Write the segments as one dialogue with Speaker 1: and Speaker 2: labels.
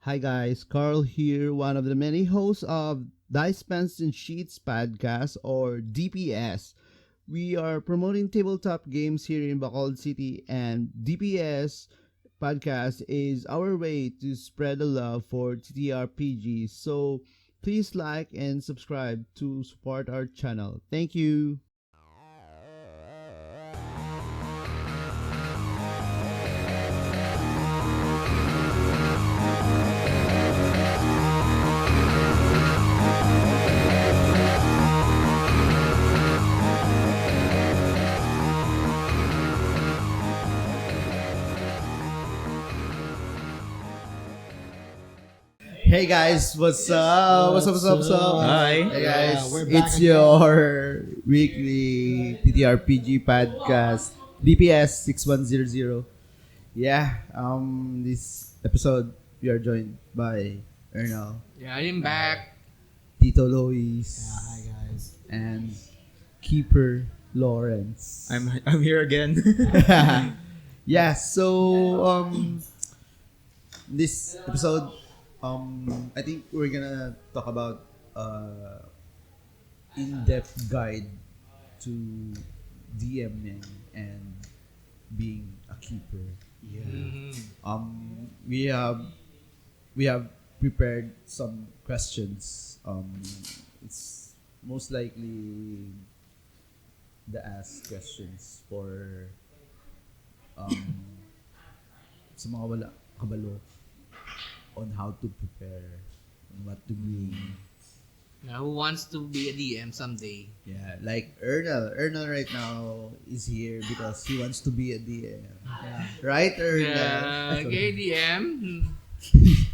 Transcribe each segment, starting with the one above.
Speaker 1: Hi guys, Carl here, one of the many hosts of Dice Pens and Sheets podcast or DPS. We are promoting tabletop games here in Bacolod City, and DPS podcast is our way to spread the love for TTRPGs. So please like and subscribe to support our channel. Thank you. Hey guys, what's up? What's up?
Speaker 2: Hi.
Speaker 1: Hey guys,
Speaker 3: Yeah, we're back
Speaker 1: it's
Speaker 3: again.
Speaker 1: your weekly TTRPG podcast, DPS6100. Yeah, this episode we are joined by Ernal,
Speaker 2: Yeah, I'm back.
Speaker 1: Tito
Speaker 3: Yeah,
Speaker 1: Lois,
Speaker 3: hi guys.
Speaker 1: and Keeper Lawrence.
Speaker 2: I'm here again.
Speaker 1: Yeah, so this episode, I think we're gonna talk about in-depth guide to DMing and being a keeper.
Speaker 2: Mhm.
Speaker 1: We have prepared some questions. It's most likely the ask questions for sa mga wala kabalo on how to prepare, on what to bring.
Speaker 2: Yeah, who wants to be a DM someday?
Speaker 1: Yeah, like Ernal. Ernal right now is here because he wants to be a DM. Right, Ernal?
Speaker 2: Yeah, okay, DM.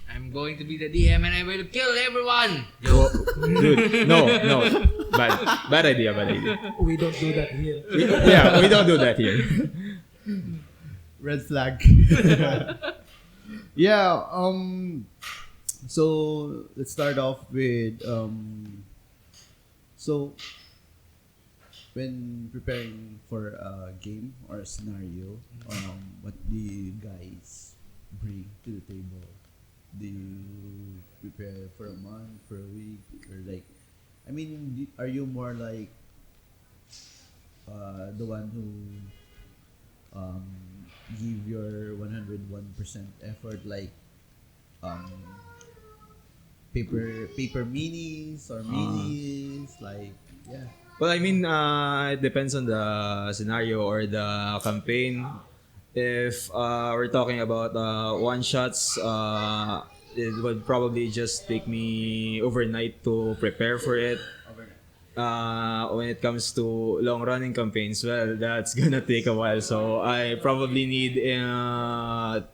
Speaker 2: I'm going to be the DM and I will kill everyone.
Speaker 4: Dude, no. Bad idea.
Speaker 3: We don't do that here.
Speaker 4: We don't do that here.
Speaker 1: Red flag. Yeah, so let's start off with so when preparing for a game or a scenario, what do you guys bring to the table? Do you prepare for a month, for a week, or like, I mean, are you more like the one who give your 101% effort, like um, paper minis or minis, like, yeah.
Speaker 4: Well, I mean, it depends on the scenario or the campaign. If we're talking about one shots, it would probably just take me overnight to prepare for it. When it comes to long running campaigns, well, that's gonna take a while. So I probably need a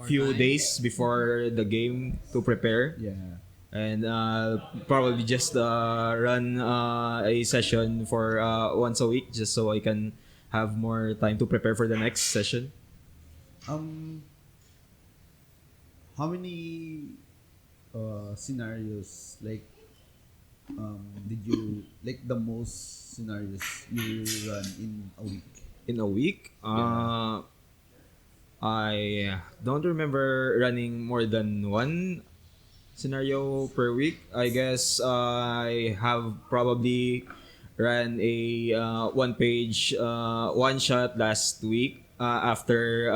Speaker 4: few days before the game to prepare,
Speaker 1: Yeah.
Speaker 4: and probably just run a session for once a week, just so I can have more time to prepare for the next session.
Speaker 1: Um, how many scenarios, like, did you, like, the most scenarios you run in a week?
Speaker 4: In a week,
Speaker 1: Yeah.
Speaker 4: I don't remember running more than one scenario per week. I guess I have probably ran a one page one shot last week after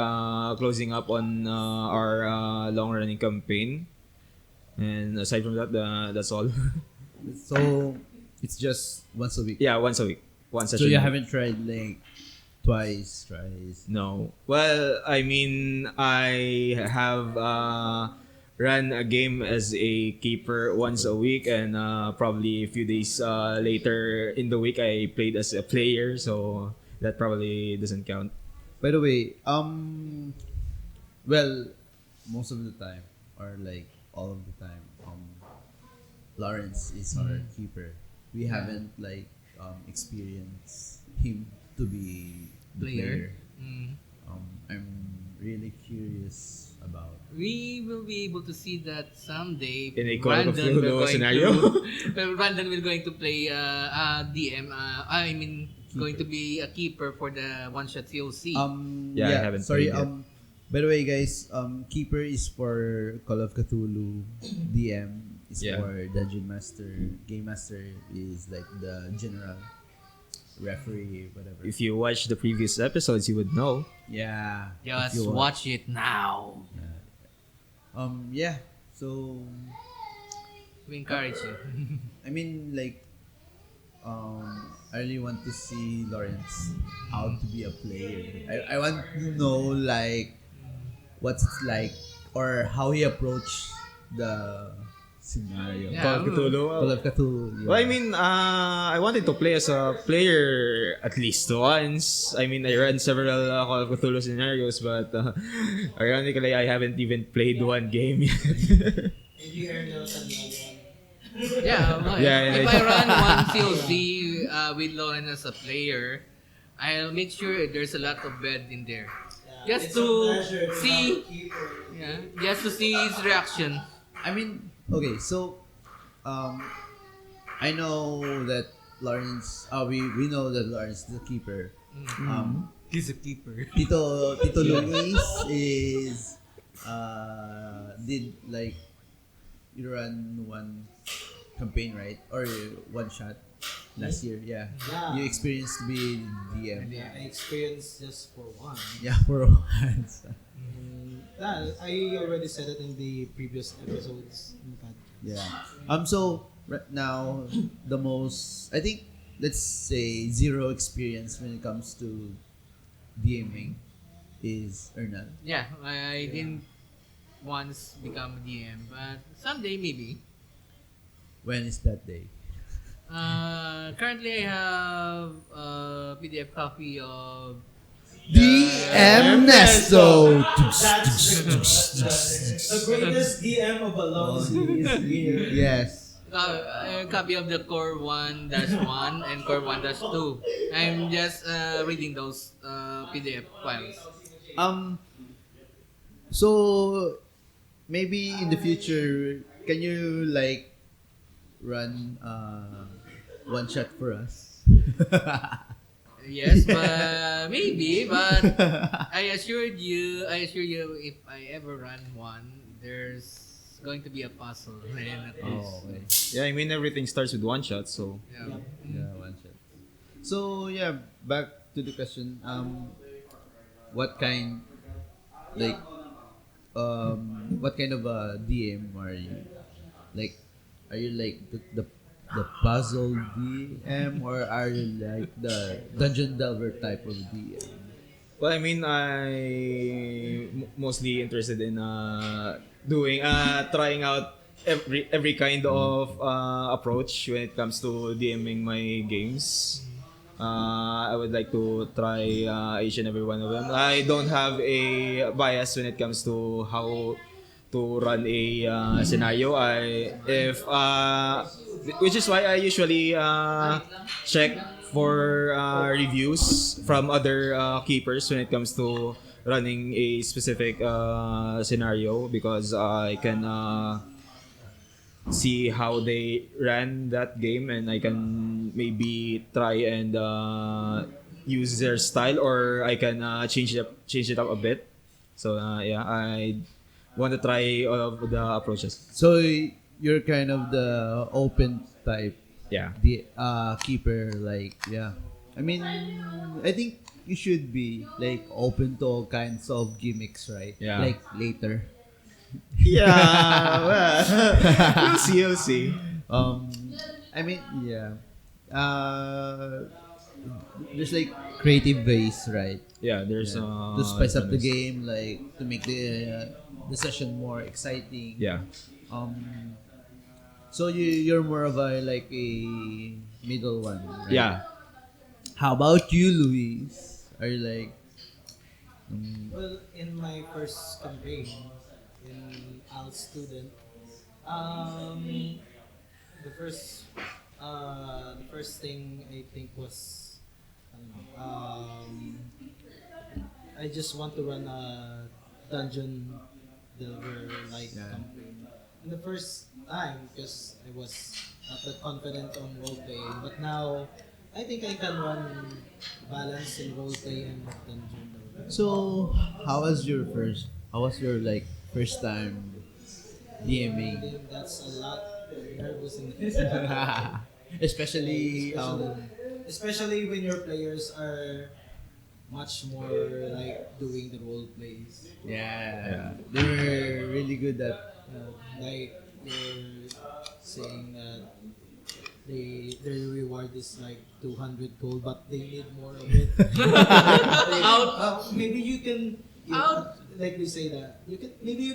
Speaker 4: closing up on our long running campaign. And aside from that, that's all.
Speaker 1: So it's just once a week.
Speaker 4: Yeah, once a week. One
Speaker 1: So
Speaker 4: session.
Speaker 1: you haven't tried like twice, thrice.
Speaker 4: No. Well, I mean, I have run a game as a keeper once a week, and probably a few days later in the week, I played as a player, so that probably doesn't count.
Speaker 1: By the way, well, most of the time, or like all of the time, Lawrence is our keeper. We haven't like experienced him to be the player.
Speaker 2: Mm.
Speaker 1: I'm really curious about.
Speaker 2: We will be able to see that someday.
Speaker 4: In a Call of
Speaker 2: Brandon will
Speaker 4: Cthulhu
Speaker 2: going
Speaker 4: scenario?
Speaker 2: well, Brandon will going to play DM. I mean, going to be a keeper for the one shot COC.
Speaker 4: Yeah, I haven't
Speaker 1: Sorry.
Speaker 4: played yet.
Speaker 1: By the way, guys, Keeper is for Call of Cthulhu. DM is
Speaker 4: Yeah.
Speaker 1: for Dungeon Master. Game Master is like the general referee, whatever.
Speaker 4: If you watch the previous episodes, you would know.
Speaker 1: Yeah. if
Speaker 2: Just
Speaker 1: you want.
Speaker 2: watch it now.
Speaker 1: Yeah. So
Speaker 2: We encourage you.
Speaker 1: I mean, like, I really want to see Lawrence how to be a player. I want to know like what's it like or how he approached the scenario.
Speaker 2: Yeah.
Speaker 4: Call of Cthulhu.
Speaker 1: Call of Cthulhu. Yeah.
Speaker 4: Well, I mean, I wanted to play as a player at least once. I mean, I ran several Call of Cthulhu scenarios, but ironically, I haven't even played one game yet.
Speaker 2: Yeah, well,
Speaker 4: Yeah,
Speaker 2: if
Speaker 4: yeah.
Speaker 2: I run one COC with Lauren as a player, I'll make sure there's a lot of bed in there. Just to see, just to see his reaction.
Speaker 1: I mean, okay, so I know that Lawrence. We know that Lawrence is the keeper.
Speaker 2: He's a keeper.
Speaker 1: Tito Luis is did like you run one campaign, right? Or one shot last year, yeah.
Speaker 3: Yeah.
Speaker 1: You experienced to be DM.
Speaker 3: Yeah, I experienced just for one.
Speaker 1: Yeah, for once.
Speaker 3: I already said it in the previous episodes in the podcast.
Speaker 1: Yeah. So right now the most I think let's say zero experience when it comes to DMing is Ernal.
Speaker 2: Yeah, I didn't once become a DM, but someday maybe.
Speaker 1: When is that day?
Speaker 2: Currently I have a PDF copy of
Speaker 1: DM Nesto.
Speaker 3: The greatest DM of a long series here.
Speaker 1: Yes.
Speaker 2: a copy of the Core 1-1 and Core 1-2. I'm just reading those PDF files.
Speaker 1: So maybe in the future, can you like run one shot for us?
Speaker 2: Yes, but maybe. But I assure you, if I ever run one, there's going to be a puzzle.
Speaker 1: Oh, okay.
Speaker 4: Yeah, I mean, everything starts with one shot, so.
Speaker 2: Yeah.
Speaker 1: Yeah, one shot. So yeah, back to the question. What kind, like, what kind of a DM are you? Like, are you like the puzzle DM or are you like the dungeon delver type of DM?
Speaker 4: Well, I mean, mostly interested in trying out every kind of approach when it comes to DMing my games. I would like to try each and every one of them. I don't have a bias when it comes to how to run a scenario. Which is why I usually check for reviews from other keepers when it comes to running a specific scenario, because I can see how they ran that game, and I can maybe try and use their style, or I can change it up a bit. So yeah, I want to try all of the approaches.
Speaker 1: So you're kind of the open type,
Speaker 4: Yeah.
Speaker 1: the keeper. Like yeah, I mean, I think you should be like open to all kinds of gimmicks, right?
Speaker 4: Yeah.
Speaker 1: Like later.
Speaker 4: Yeah, well, you'll see.
Speaker 1: I mean, yeah. There's like creative ways, right?
Speaker 4: Yeah, there's
Speaker 1: To spice up the
Speaker 4: different ways.
Speaker 1: game, like to make the session more exciting.
Speaker 4: Yeah.
Speaker 1: So you're more of a like a middle one, right?
Speaker 4: Yeah.
Speaker 1: How about you, Luis? Are you like
Speaker 3: Well, in my first campaign in ALS student, the first thing I think was, I don't know, I just want to run a dungeon delver like campaign. And the first time, because I was not that confident on roleplaying, but now I think I can run balance in roleplay and dungeon delver.
Speaker 1: So, how was your like first time DMing?
Speaker 3: Then that's a lot nervous in this.
Speaker 1: Especially
Speaker 3: Especially when your players are much more like doing the role plays.
Speaker 1: yeah, they were really good at
Speaker 3: Like you're saying that their reward is like 200 gold, but they need more of it. Maybe you can
Speaker 2: Out.
Speaker 3: like they say that you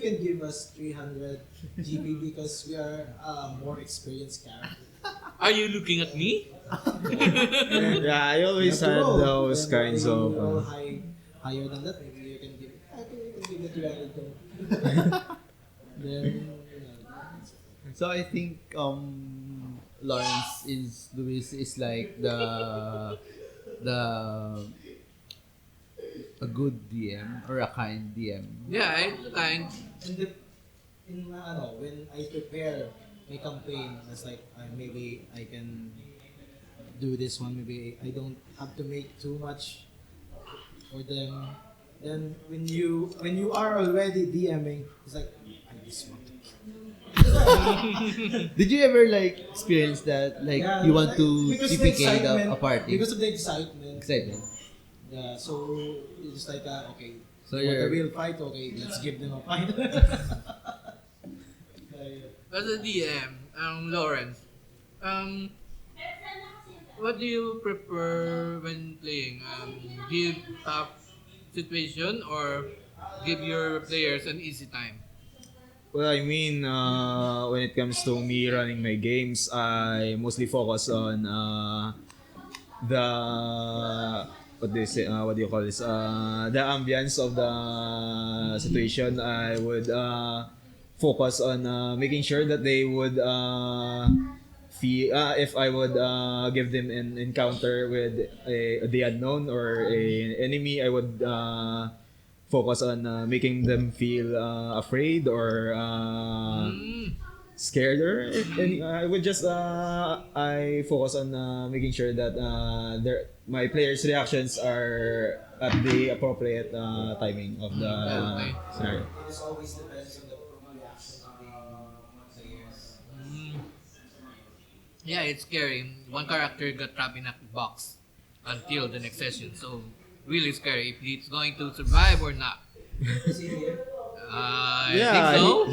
Speaker 3: can give us 300 GP because we are more experienced character.
Speaker 2: Are you looking at me?
Speaker 4: Yeah, I always had those
Speaker 3: Then
Speaker 4: kinds
Speaker 3: they
Speaker 4: of.
Speaker 3: roll higher than that. Maybe you can give. You can give it 300 gold. Then.
Speaker 1: so I think Lawrence is Luis is like the a good DM or a kind DM.
Speaker 2: Yeah, kind.
Speaker 3: In the when I prepare my campaign, it's like maybe I can do this one. Maybe I don't have to make too much for them. Then when you are already DMing, it's like I just want to.
Speaker 1: Did you ever like experience that? Like
Speaker 3: Yeah,
Speaker 1: you want to
Speaker 3: because of the
Speaker 1: TPK a
Speaker 3: excitement-
Speaker 1: party?
Speaker 3: Because of the excitement.
Speaker 1: Excitement.
Speaker 3: Yeah, so it's just like okay.
Speaker 1: So
Speaker 3: So want a
Speaker 1: you're
Speaker 3: real fight? Okay, let's give them a fight.
Speaker 2: As a DM, Lawrence, what do you prefer when playing? Give tough situation or give your players an easy time?
Speaker 4: Well, I mean, when it comes to me running my games, I mostly focus on the what do you say? What do you call this? The ambience of the situation. I would focus on making sure that they would feel. If I would give them an encounter with the unknown or a enemy, I would. Focus on making them feel afraid or scared or any, I would just I focus on making sure that my players' reactions are at the appropriate timing of the
Speaker 2: Okay.
Speaker 4: scenario.
Speaker 3: It just always depends on the reaction of the players.
Speaker 2: Mm. Yeah, it's scary. One character got trapped in a box until the next session, so really scary if he's going to survive or not.
Speaker 3: See here?
Speaker 2: I
Speaker 4: Yeah,
Speaker 2: think so.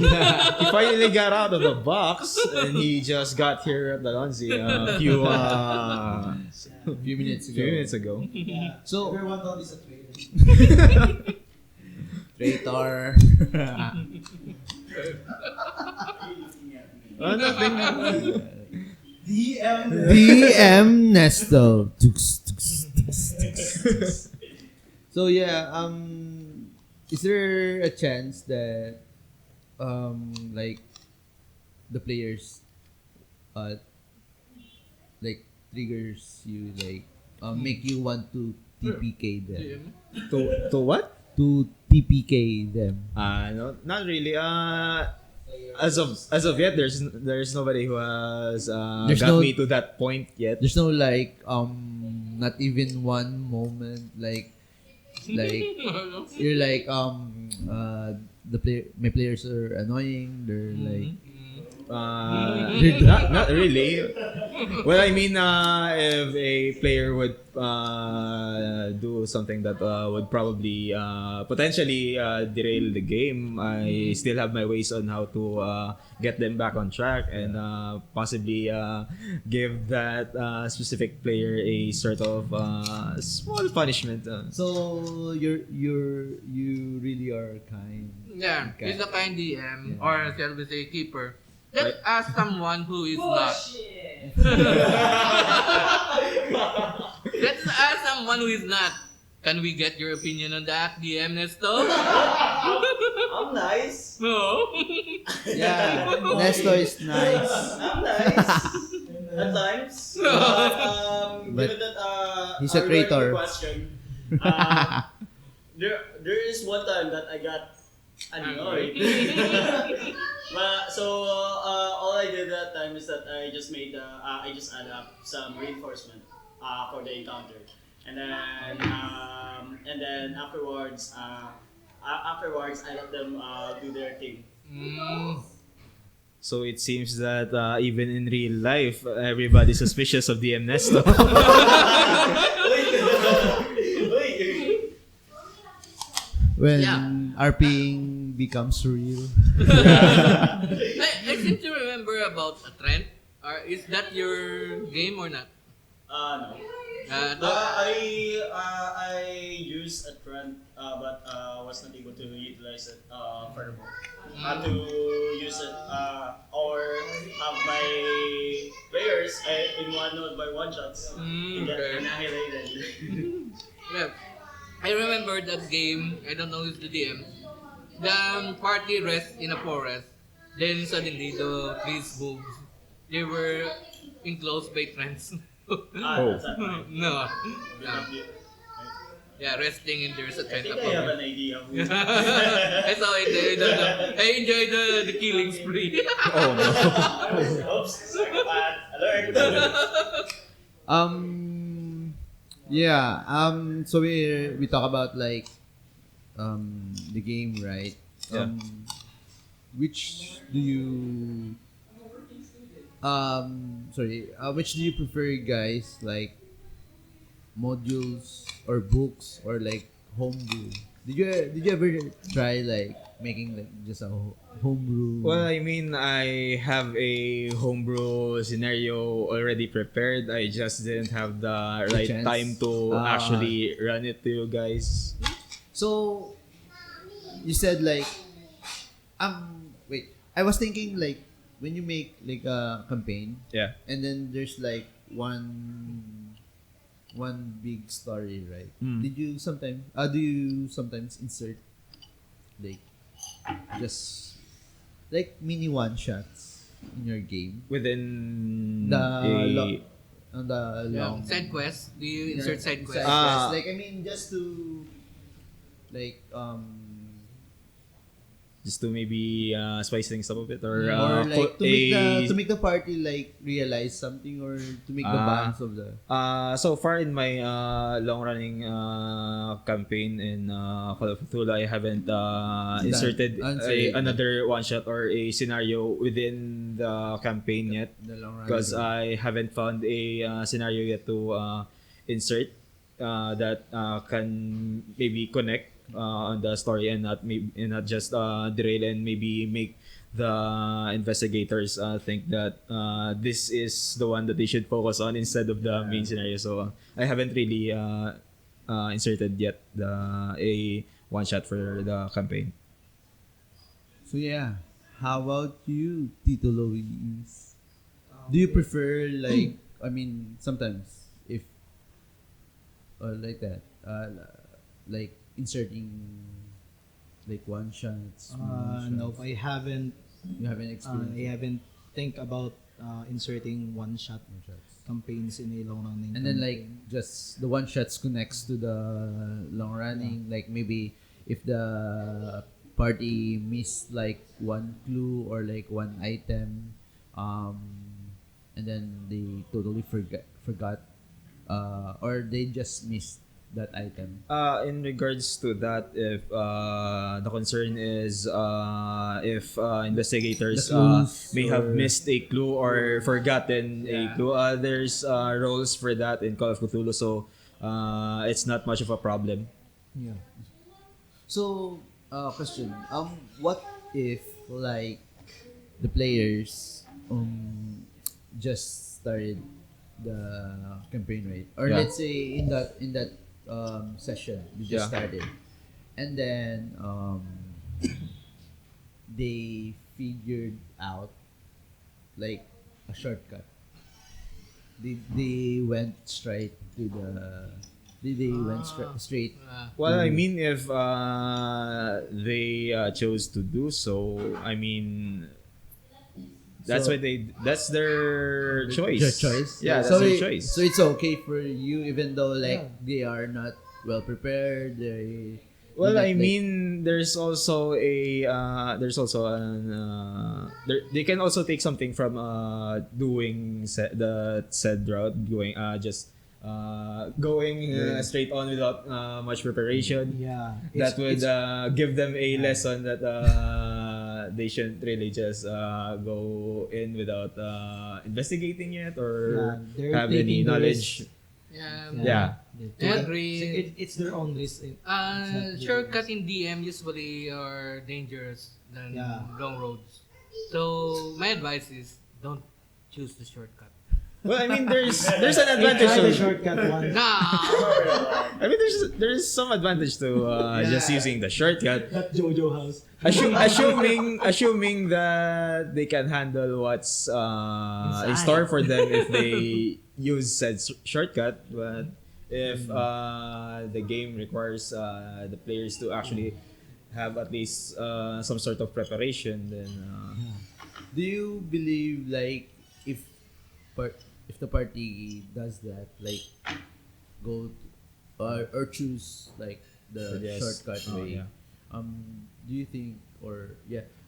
Speaker 4: he finally got out of the box and he just got here at the Lonzi a
Speaker 1: few minutes ago.
Speaker 4: few minutes ago.
Speaker 3: Yeah.
Speaker 1: So-
Speaker 3: everyone thought he's a traitor.
Speaker 1: Traitor.
Speaker 4: Nothing.
Speaker 3: DM.
Speaker 1: DM Nesto. So yeah, is there a chance that like the players like triggers you like make you want to TPK them?
Speaker 4: To what?
Speaker 1: To TPK them.
Speaker 4: No, not really. As of yet, there's nobody who has
Speaker 1: There's
Speaker 4: got
Speaker 1: no-
Speaker 4: me to that point yet.
Speaker 1: There's no like not even one moment like you're like my players are annoying, they're like
Speaker 4: Not really. Well, I mean, if a player would do something that would probably potentially derail the game, I still have my ways on how to get them back on track and possibly give that specific player a sort of small punishment.
Speaker 1: so you really are kind.
Speaker 2: Yeah,
Speaker 1: Okay.
Speaker 2: he's a kind DM
Speaker 1: Yeah.
Speaker 2: or shall we say keeper. Let's
Speaker 4: Right.
Speaker 2: ask someone who is not. Let's ask someone who is not. Can we get your opinion on that, DM Nesto?
Speaker 5: I'm nice.
Speaker 2: No.
Speaker 1: Yeah, Nesto is nice.
Speaker 5: I'm nice. At times.
Speaker 1: But
Speaker 5: Given that
Speaker 1: he's a
Speaker 5: regarding
Speaker 1: traitor.
Speaker 5: the question, there is one time that I got annoyed. So all I did that time is that I just made I just add up some reinforcement for the encounter. and then afterwards I let them do their thing.
Speaker 2: Mm.
Speaker 4: So it seems that even in real life, everybody's suspicious of DM Nesto.
Speaker 5: Wait.
Speaker 1: When
Speaker 2: Yeah.
Speaker 1: RPing becomes real.
Speaker 2: I seem to remember about a trend. Is that your game or not?
Speaker 5: No.
Speaker 2: The-
Speaker 5: I used a trend, but was not able to utilize it furthermore. To use it or have my players in one node by one shots to get
Speaker 2: Okay.
Speaker 5: annihilated.
Speaker 2: Yeah. I remember that game. I don't know who's the DM. The party rests in a forest. Then suddenly the trees moved. They were enclosed by trends.
Speaker 5: That's not mine.
Speaker 2: No. No. Yeah, resting and there's a
Speaker 5: I
Speaker 2: trend
Speaker 5: think I
Speaker 2: above
Speaker 5: have
Speaker 2: it.
Speaker 5: an idea.
Speaker 2: I saw it. I don't know. I enjoyed the killing spree.
Speaker 4: Oh no.
Speaker 5: Oops, psychopath alert.
Speaker 1: Yeah. So we talk about like the game, right?
Speaker 4: Yeah.
Speaker 1: Which do you which do you prefer, guys? Like modules or books or like homebrew? Did you ever try like making like just a homebrew?
Speaker 4: Well, I mean, I have a homebrew scenario already prepared. I just didn't have the right
Speaker 1: chance?
Speaker 4: time to actually run it to you guys.
Speaker 1: So you said like wait, I was thinking like when you make like a campaign
Speaker 4: Yeah.
Speaker 1: and then there's like one big story, right?
Speaker 4: Mm.
Speaker 1: Do you sometimes insert like just like mini one shots in your game?
Speaker 4: Within
Speaker 1: The
Speaker 4: a...
Speaker 1: On the long
Speaker 2: Side quest. Do you insert side quest?
Speaker 1: side
Speaker 4: Ah.
Speaker 1: quests. Like I mean just to like
Speaker 4: just to maybe spice things up a bit, or
Speaker 1: or like
Speaker 4: put
Speaker 1: to make the party like realize something or to make the balance of the
Speaker 4: So far in my long-running campaign in Call of Cthulhu, I haven't inserted another one-shot or a scenario within the campaign yet,
Speaker 1: the long run.
Speaker 4: because I haven't found a scenario yet to insert that can maybe connect on the story and not just derail and maybe make the investigators think that this is the one that they should focus on instead of the main scenario. So I haven't really inserted yet a one shot for the campaign.
Speaker 1: So yeah, how about you, Tito Luis? Do you prefer like I mean sometimes if like that like inserting like one shots?
Speaker 3: No, I haven't.
Speaker 1: You haven't experienced
Speaker 3: I haven't think about inserting one shot
Speaker 1: one shots.
Speaker 3: campaigns in a long running.
Speaker 1: And then like just the one shots connects to the long running. Like maybe if the party missed like one clue or like one item, and then they totally forgot, or they just missed that item.
Speaker 4: In regards to that, if the concern is if investigators
Speaker 1: The clues
Speaker 4: may have
Speaker 1: or-
Speaker 4: missed a clue or forgotten a clue, there's roles for that in Call of Cthulhu, so it's not much of a problem.
Speaker 1: Yeah. So, question. What if like the players just started the campaign, right? Or
Speaker 4: Yeah.
Speaker 1: let's say in that session they just
Speaker 4: Yeah.
Speaker 1: started, and then they figured out like a shortcut. They went straight to the. They went straight.
Speaker 4: Well, I mean, if they chose to do so, I mean, that's
Speaker 1: So-
Speaker 4: why that's their choice.
Speaker 1: Their choice.
Speaker 4: Yeah, that's
Speaker 1: so
Speaker 4: their choice.
Speaker 1: So it's okay for you, even though like they are not well prepared.
Speaker 4: Well,
Speaker 1: not,
Speaker 4: I
Speaker 1: like-
Speaker 4: mean, there's also an they can also take something from doing the said route, going just going straight on without much preparation.
Speaker 3: Yeah.
Speaker 4: That would give them a lesson that they shouldn't really just go in without investigating yet or
Speaker 3: they're
Speaker 4: have any
Speaker 3: taking the
Speaker 4: knowledge.
Speaker 3: risk.
Speaker 2: Yeah.
Speaker 4: Yeah.
Speaker 3: They're
Speaker 2: I
Speaker 3: taking-
Speaker 2: agree.
Speaker 3: It's their own risk.
Speaker 2: Shortcut in DM usually are dangerous than
Speaker 3: Yeah.
Speaker 2: long roads. So my advice is don't choose the shortcut.
Speaker 4: Well, I mean, there's an
Speaker 3: Try
Speaker 4: advantage
Speaker 3: the
Speaker 4: to.
Speaker 3: shortcut one.
Speaker 2: Nah.
Speaker 4: I mean, there's some advantage to just using the shortcut.
Speaker 3: Not Jojo House.
Speaker 4: Assuming that they can handle what's in store for them if they use said shortcut, but if the game requires the players to actually have at least some sort of preparation, then
Speaker 1: Do you believe like if the party does that, like go or choose like the
Speaker 4: Yes.
Speaker 1: shortcut
Speaker 4: Oh,
Speaker 1: way?
Speaker 4: yeah.
Speaker 1: Do you think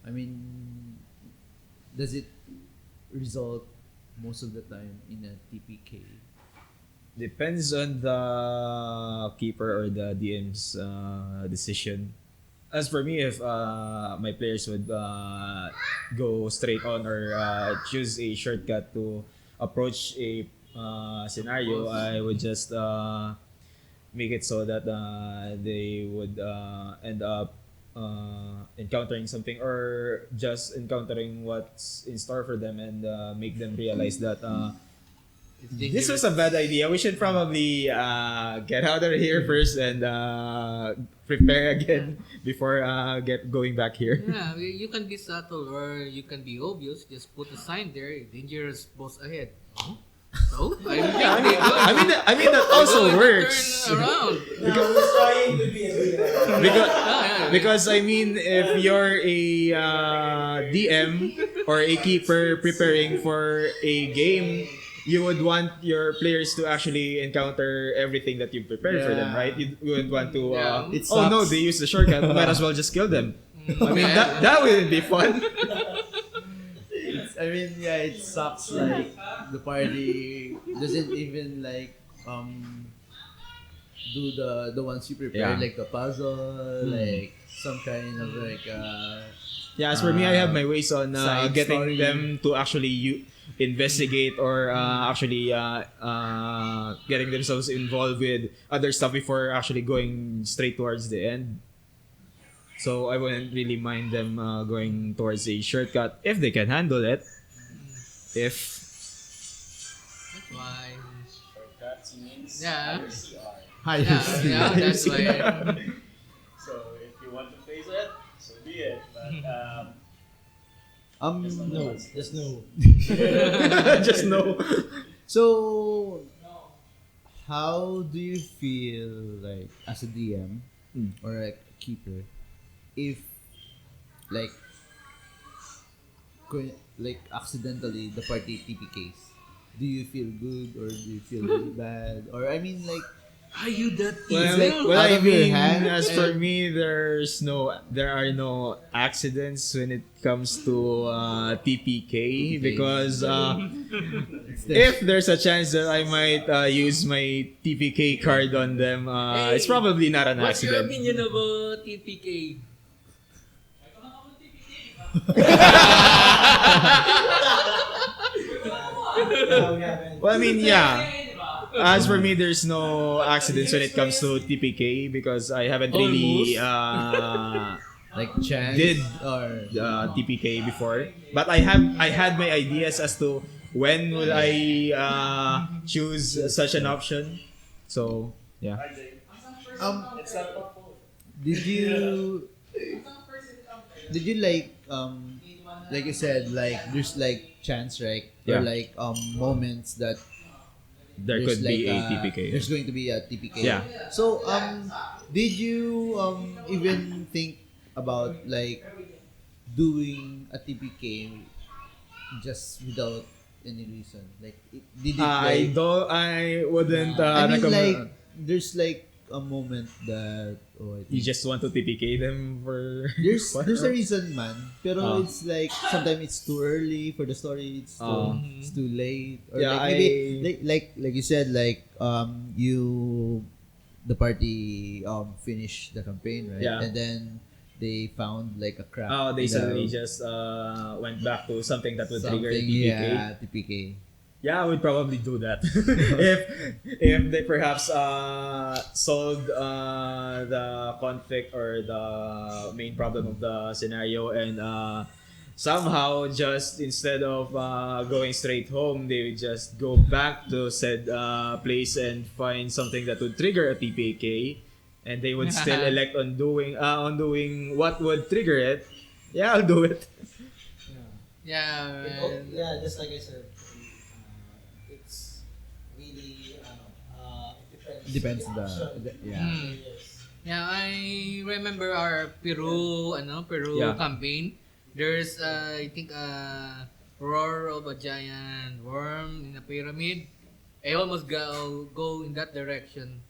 Speaker 1: I mean, does it result most of the time in a TPK?
Speaker 4: depends on the keeper or the DM's decision. As for me, if my players would go straight on or choose a shortcut to approach a scenario, I would just make it so that they would end up encountering something or just encountering what's in store for them and make them realize that
Speaker 2: It's
Speaker 4: this was
Speaker 2: dangerous.
Speaker 4: a bad idea. We should probably get out of here first and prepare again before get going back here.
Speaker 2: Yeah, you can be subtle or you can be obvious. Just put a sign there. Dangerous boss ahead. Huh? So I think they go.
Speaker 4: I mean that also
Speaker 2: Go
Speaker 4: works.
Speaker 2: Turn around.
Speaker 3: I was trying to be a
Speaker 4: Because I mean, if you're a DM or a keeper preparing for a game, you would want your players to actually encounter everything that you prepared for them,
Speaker 1: Yeah.
Speaker 4: right? You wouldn't want to.
Speaker 2: Yeah.
Speaker 1: It
Speaker 4: Oh no,
Speaker 1: sucks.
Speaker 4: they used the shortcut. Might as well just kill them. I mean, that wouldn't be fun.
Speaker 1: It sucks like the party doesn't even like do the ones you prepare,
Speaker 4: Yeah.
Speaker 1: like the puzzle, like some kind of like
Speaker 4: Yeah, as for me, I have my ways on
Speaker 1: side
Speaker 4: getting
Speaker 1: story.
Speaker 4: them to actually investigate or actually getting themselves involved with other stuff before actually going straight towards the end. So I wouldn't really mind them going towards a shortcut if they can handle it. If
Speaker 2: That's why.
Speaker 5: Shortcuts means
Speaker 2: Yeah.
Speaker 5: higher CR.
Speaker 1: higher
Speaker 2: Yeah, that's why.
Speaker 5: So if you want to face it, so be it. But
Speaker 3: No, just no.
Speaker 4: just know.
Speaker 1: So, how do you feel like as a DM or like a keeper if like like accidentally the party TPKs? Do you feel good or do you feel really bad? Or I mean like
Speaker 2: Are you that
Speaker 4: Well,
Speaker 2: evil?
Speaker 1: out
Speaker 4: I
Speaker 1: of your
Speaker 4: mean,
Speaker 1: hand
Speaker 4: as for
Speaker 1: and-
Speaker 4: me, there are no accidents when it comes to TPK because if there's a chance that I might use my TPK card on them, it's probably not an
Speaker 2: What's your
Speaker 4: accident.
Speaker 2: opinion about TPK?
Speaker 4: Well, I mean, yeah. As for me, there's no accidents when it comes to TPK because I haven't really
Speaker 1: like chance
Speaker 4: did
Speaker 1: or
Speaker 4: TPK before, but I had my ideas as to when will I choose such an option. So yeah.
Speaker 1: did you like you said like there's like chance, right?
Speaker 4: Yeah.
Speaker 1: Or like moments that
Speaker 4: There
Speaker 1: there's
Speaker 4: could be a
Speaker 1: like,
Speaker 4: TPK.
Speaker 1: there's going to be a TPK.
Speaker 4: Yeah.
Speaker 1: So did you even think about like doing a TPK just without any reason? Like did it like
Speaker 4: I wouldn't
Speaker 1: I mean
Speaker 4: recommend.
Speaker 1: like there's like a moment that I
Speaker 4: You
Speaker 1: think
Speaker 4: just want to TPK them for...
Speaker 1: there's a reason, man. Pero
Speaker 4: Oh.
Speaker 1: it's like sometimes it's too early for the story.
Speaker 4: Oh.
Speaker 1: It's too late. Or
Speaker 4: Yeah,
Speaker 1: like maybe like you said, like the party finished the campaign, right?
Speaker 4: Yeah.
Speaker 1: And then they found like a crack.
Speaker 4: Oh, they
Speaker 1: in the-
Speaker 4: suddenly just went back to something that would trigger
Speaker 1: something,
Speaker 4: TPK.
Speaker 1: yeah, TPK.
Speaker 4: Yeah, I would probably do that if they perhaps solved the conflict or the main problem of the scenario, and somehow just instead of going straight home, they would just go back to said place and find something that would trigger a TPK, and they would still elect on doing what would trigger it. Yeah, I'll do it.
Speaker 2: Yeah.
Speaker 3: Yeah, just like I said, it's really it
Speaker 1: Depends
Speaker 3: on the action.
Speaker 1: yeah.
Speaker 3: Yes.
Speaker 2: Yeah, I remember our Peru
Speaker 4: Yeah.
Speaker 2: campaign. There's I think roar of a giant worm in a pyramid. I almost go in that direction.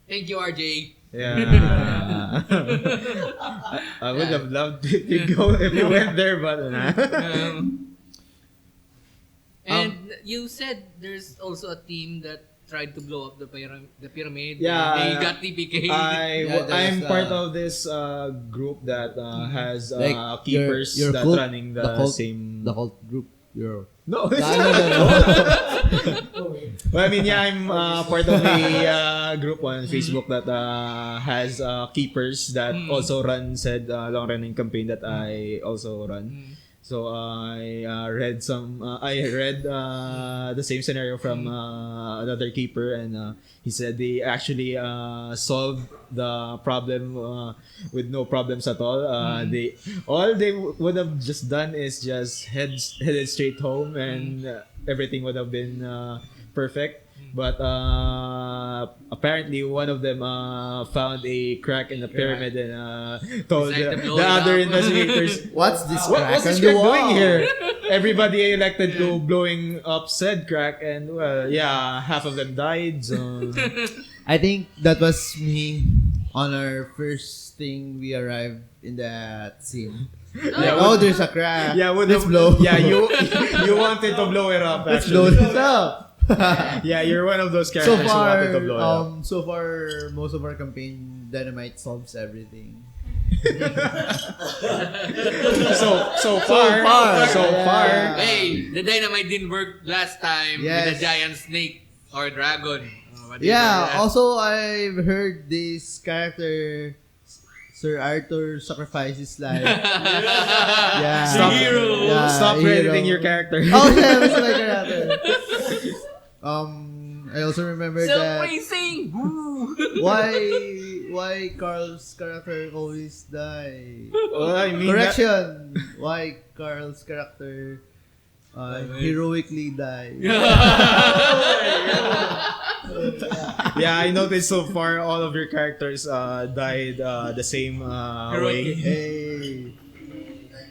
Speaker 2: Thank you, RJ.
Speaker 4: Yeah. I would have loved if you went there, but
Speaker 2: And you said there's also a team that tried to blow up the pyramid.
Speaker 4: Yeah,
Speaker 2: and they got TPK.
Speaker 4: I'm part of this group that has
Speaker 1: Like
Speaker 4: keepers
Speaker 1: your
Speaker 4: that
Speaker 1: cult,
Speaker 4: running the
Speaker 1: cult,
Speaker 4: same.
Speaker 1: the cult group. Your
Speaker 4: No,
Speaker 1: no.
Speaker 4: well, I mean, yeah, I'm part of a group on Facebook that has keepers that also run said long-running campaign that I also run. So I read the same scenario from another keeper, and he said they actually solved the problem with no problems at all. They would have just done is just headed straight home, and everything would have been perfect. But apparently one of them found a crack in the pyramid and told
Speaker 2: Decided to blow
Speaker 4: the
Speaker 2: it
Speaker 4: other
Speaker 2: up.
Speaker 4: investigators,
Speaker 1: What's this crack
Speaker 4: what's this
Speaker 1: on the
Speaker 4: crack
Speaker 1: wall?
Speaker 4: doing here? Everybody elected to blowing up said crack, and well, yeah, half of them died. So
Speaker 1: I think that was me on our first thing we arrived in that scene.
Speaker 4: Yeah,
Speaker 1: Like, there's a crack.
Speaker 4: yeah,
Speaker 1: let's blow.
Speaker 4: Yeah, you wanted to blow it up.
Speaker 1: Let's blow
Speaker 4: Actually,
Speaker 1: this up.
Speaker 4: yeah, you're one of those characters who wanted to blow it up.
Speaker 1: So far, most of our campaign, Dynamite solves everything.
Speaker 4: So far.
Speaker 2: Hey, the dynamite didn't work last time with
Speaker 1: Yes.
Speaker 2: a giant snake or dragon. What do you
Speaker 1: Yeah.
Speaker 2: call that?
Speaker 1: Also, I've heard this character, Sir Arthur, sacrifice his life. Yeah.
Speaker 4: Stop,
Speaker 2: hero.
Speaker 1: Yeah,
Speaker 4: stop
Speaker 1: hero.
Speaker 4: crediting your character.
Speaker 1: Oh yeah, that's my character. I also remember
Speaker 2: So
Speaker 1: that
Speaker 2: praising. Woo.
Speaker 1: why Carl's character always die.
Speaker 4: Well, I mean,
Speaker 1: Correction. Why Carl's character heroically died.
Speaker 4: yeah, I noticed so far all of your characters died the same way.
Speaker 1: Hey,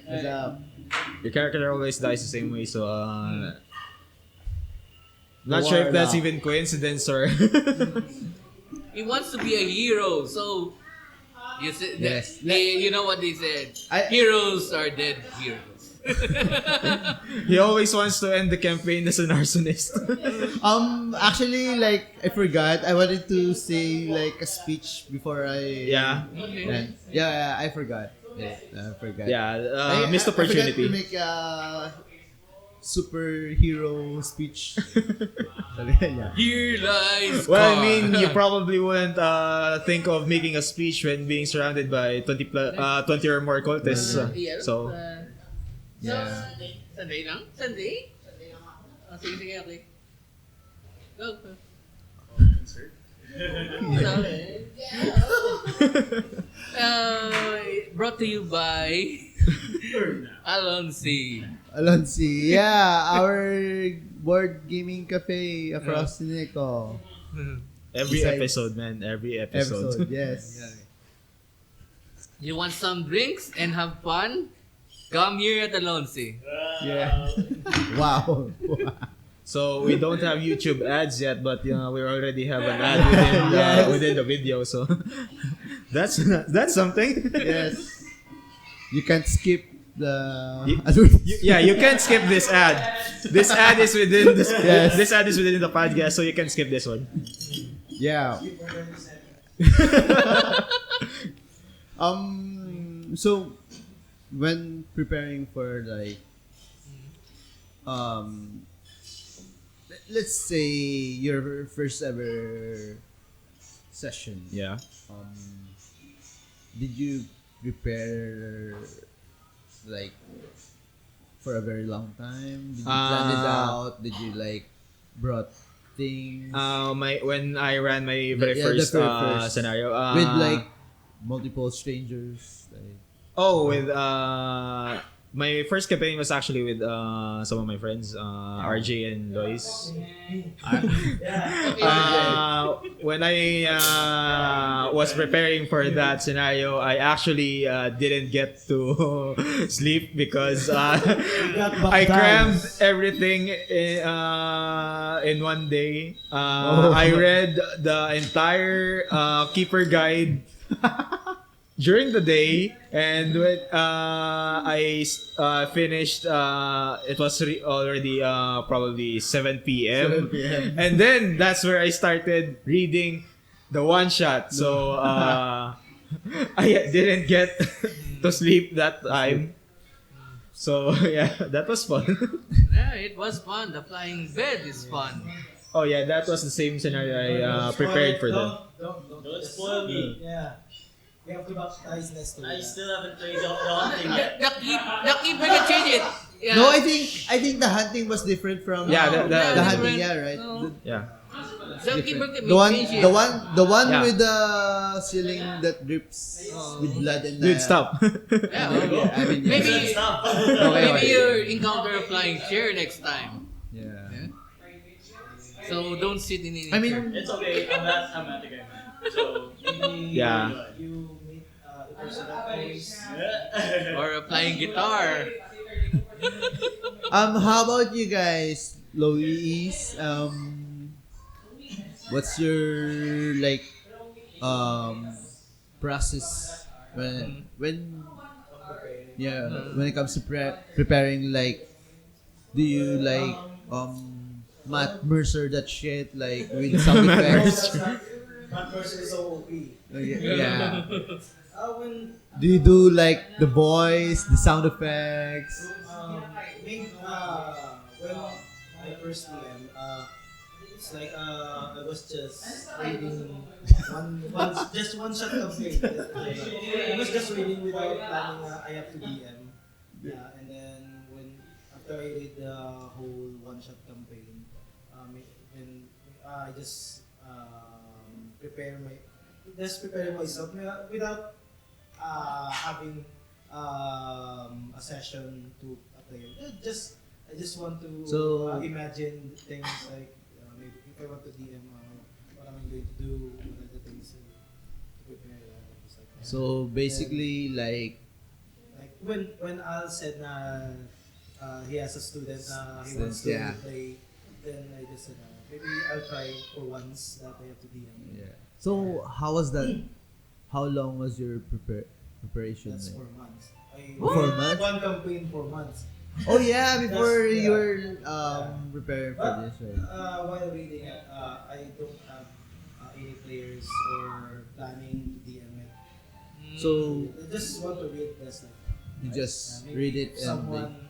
Speaker 1: what's up?
Speaker 4: Your character always dies the same way, so not sure if that's even coincidence or.
Speaker 2: He wants to be a hero, so you said
Speaker 1: Yes.
Speaker 2: you know what they said.
Speaker 1: I-
Speaker 2: Heroes are dead heroes.
Speaker 4: He always wants to end the campaign as an arsonist.
Speaker 1: Actually, like I forgot. I wanted to say like a speech before I.
Speaker 4: Yeah.
Speaker 1: And, yeah, I forgot. Yeah, I forgot.
Speaker 4: Yeah, missed
Speaker 1: I forgot
Speaker 4: opportunity.
Speaker 1: to make a superhero speech. Yeah.
Speaker 2: Here lies
Speaker 4: Well, I
Speaker 2: Carl.
Speaker 4: mean, you probably wouldn't think of making a speech when being surrounded by 20 or more cultists.
Speaker 2: Yeah,
Speaker 4: So,
Speaker 1: Yeah.
Speaker 2: Sunday lang? Sunday? Oh, sige, okay. Go. Brought to you by Alonsi.
Speaker 1: Alonsi. Yeah, our board gaming cafe across the Nico.
Speaker 4: every
Speaker 1: Besides-
Speaker 4: episode, man. Every episode.
Speaker 1: Yes.
Speaker 2: You want some drinks and have fun? Come here at Alonsi.
Speaker 1: Yeah. Wow.
Speaker 4: So we don't have YouTube ads yet, but we already have an ad within the video. So that's something.
Speaker 1: Yes. You can't skip the
Speaker 4: You can't skip this ad. This ad is within this.
Speaker 1: Yes.
Speaker 4: This ad is within the podcast, so you can skip this one.
Speaker 1: Yeah. So when preparing for like let's say your first ever session.
Speaker 4: Yeah.
Speaker 1: Did you prepare like for a very long time? Did you plan it out? Did you like brought things
Speaker 4: When I ran my very
Speaker 1: the
Speaker 4: first,
Speaker 1: very first.
Speaker 4: scenario
Speaker 1: with like multiple strangers? Like,
Speaker 4: with my first campaign was actually with some of my friends, RJ and Lois. When I was preparing for that scenario, I actually didn't get to sleep because I crammed everything in one day. I read the entire Keeper Guide during the day, and when I finished, it was already probably 7 p.m.
Speaker 1: 7 p.m.
Speaker 4: And then that's where I started reading the one shot. So I didn't get to sleep that time. So yeah, that was fun.
Speaker 2: Yeah, it was fun. The flying bed is fun.
Speaker 4: Oh yeah, that was the same scenario I prepared for them.
Speaker 5: Don't spoil me.
Speaker 3: Yeah. We have to baptize Nestor.
Speaker 5: I still haven't played the hunting yet.
Speaker 2: The keeper can change it. Yeah.
Speaker 1: No, I think the hunting was different from
Speaker 4: Yeah,
Speaker 1: the hunting,
Speaker 2: different.
Speaker 1: yeah, right.
Speaker 2: No.
Speaker 4: Yeah.
Speaker 2: The keeper can
Speaker 1: The one,
Speaker 2: change it.
Speaker 1: the one
Speaker 4: Yeah.
Speaker 1: with the ceiling that drips with blood and
Speaker 4: Dude, stop.
Speaker 2: Yeah, well,
Speaker 1: I mean,
Speaker 2: maybe
Speaker 5: Stop.
Speaker 2: maybe you encounter a flying chair next time.
Speaker 1: Yeah.
Speaker 2: Yeah? So don't sit in any
Speaker 1: I mean,
Speaker 2: chair.
Speaker 5: It's okay. I'm not the guy, man. So
Speaker 3: Maybe
Speaker 4: Yeah.
Speaker 3: you meet the person that plays.
Speaker 2: Or a flying guitar.
Speaker 1: how about you guys, Lois? What's your like process when when it comes to preparing, like, do you like Matt Mercer that shit like with sound effects?
Speaker 3: That person is so OP.
Speaker 1: Yeah.
Speaker 3: When
Speaker 1: Do you do like the voice, the sound effects?
Speaker 3: when I first DM, it's like I was just reading just one shot campaign. I was just reading without planning. I have to DM. Yeah, and then after I read the whole one shot campaign, when I just prepare myself without having a session to play. I just want to imagine things like maybe if I want to DM, what am I going to do? What are the things to prepare? Just like that.
Speaker 1: So basically, like
Speaker 3: when Al said he has a student he wants to
Speaker 1: Yeah.
Speaker 3: play, then I just said maybe I'll try for once that I have to DM.
Speaker 1: yeah. So how was that? How long was your preparation?
Speaker 3: That's
Speaker 1: like?
Speaker 3: 4 months.
Speaker 1: 4 months?
Speaker 3: One campaign, 4 months.
Speaker 1: Oh yeah, before
Speaker 3: Yes,
Speaker 1: you
Speaker 3: yeah.
Speaker 1: were preparing for
Speaker 3: But
Speaker 1: this, right?
Speaker 3: while reading it, I don't have any players or planning to DM it.
Speaker 1: So
Speaker 3: I just want to read this. Like,
Speaker 1: you just
Speaker 3: maybe
Speaker 1: read it and
Speaker 3: someone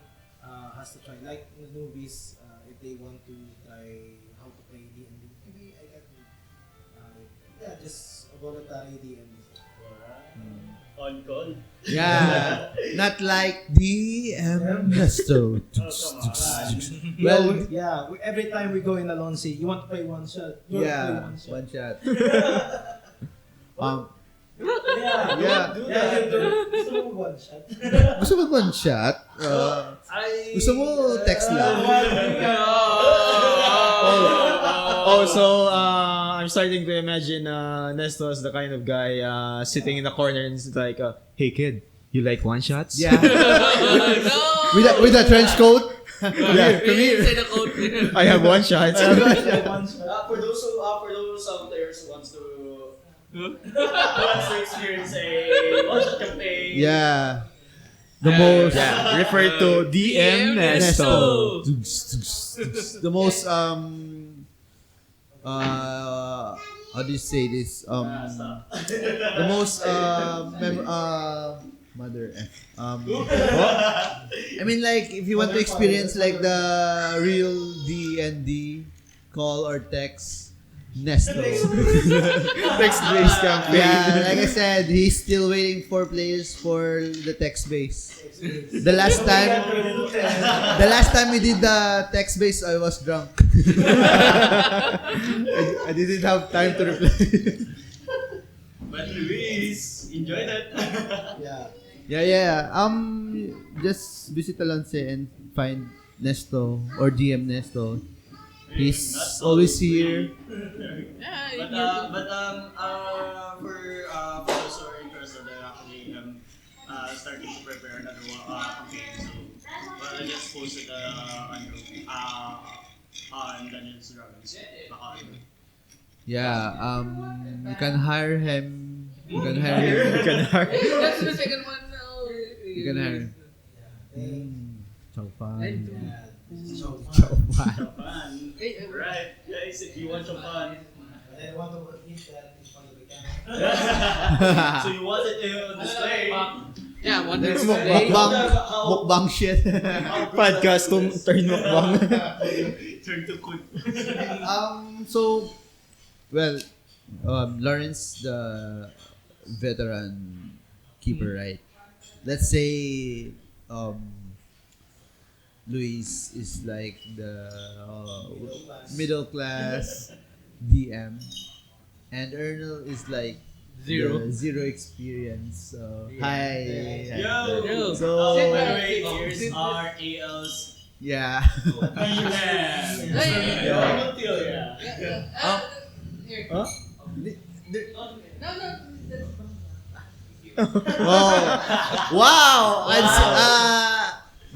Speaker 3: has to try. Like the newbies, if they want to try how to play D&D, maybe I can just a voluntary DM.
Speaker 5: On call.
Speaker 1: yeah, not like DM Nesto.
Speaker 5: Oh, come on.
Speaker 1: Well,
Speaker 3: Every time we go in Alone Sea, you want to play one shot. You want to play
Speaker 1: yeah,
Speaker 3: one shot.
Speaker 1: one shot.
Speaker 3: Yeah,
Speaker 1: Yeah.
Speaker 3: you do. Gusto mo one shot?
Speaker 1: Gusto mo one shot? Gusto mo text lang?
Speaker 4: So I'm starting to imagine Nesto as the kind of guy sitting in the corner and it's like, hey kid, you like one shots?
Speaker 1: Yeah.
Speaker 2: No!
Speaker 1: With a trench coat? Come here.
Speaker 2: Say the code.
Speaker 4: I have one shot.
Speaker 5: For those players who wants to experience a one-shot campaign.
Speaker 1: Yeah. The most
Speaker 4: Yeah, refer to DM Nesto.
Speaker 1: the most how do you say this? The most mother I mean, like, if you want to experience like the real D&D call or text, Nesto.
Speaker 4: Text-based campaign.
Speaker 1: Yeah, like I said, he's still waiting for players for the text base. The last time we did the text base, I was drunk. I didn't have time to reply.
Speaker 5: But Luis enjoyed it.
Speaker 3: Yeah.
Speaker 1: Just visit Alonce and find Nesto or DM Nesto. He's always here.
Speaker 5: For those who are interested, I actually am starting to prepare another campaign. So I just posted on Dungeons and Dragons.
Speaker 1: Yeah, you can hire him. You can hire him.
Speaker 2: That's the second one now.
Speaker 1: You can hire him. Chow fan.
Speaker 3: So
Speaker 5: Fun. Right, guys, if you want some fun.
Speaker 3: I want to eat that in front of the camera.
Speaker 5: So you wanted to display.
Speaker 2: Yeah, one
Speaker 1: There's
Speaker 2: display.
Speaker 1: mukbang shit.
Speaker 4: Podcast to turn mukbang.
Speaker 5: Turn to cook.
Speaker 1: So, well, Lawrence, the veteran keeper, right? Let's say, Luis is like the middle class DM, and Ernel is like
Speaker 2: Zero.
Speaker 1: the zero experience. So, hi.
Speaker 5: Yo!
Speaker 1: So,
Speaker 5: By the way, here's our ALs.
Speaker 1: yeah. Oh, wow!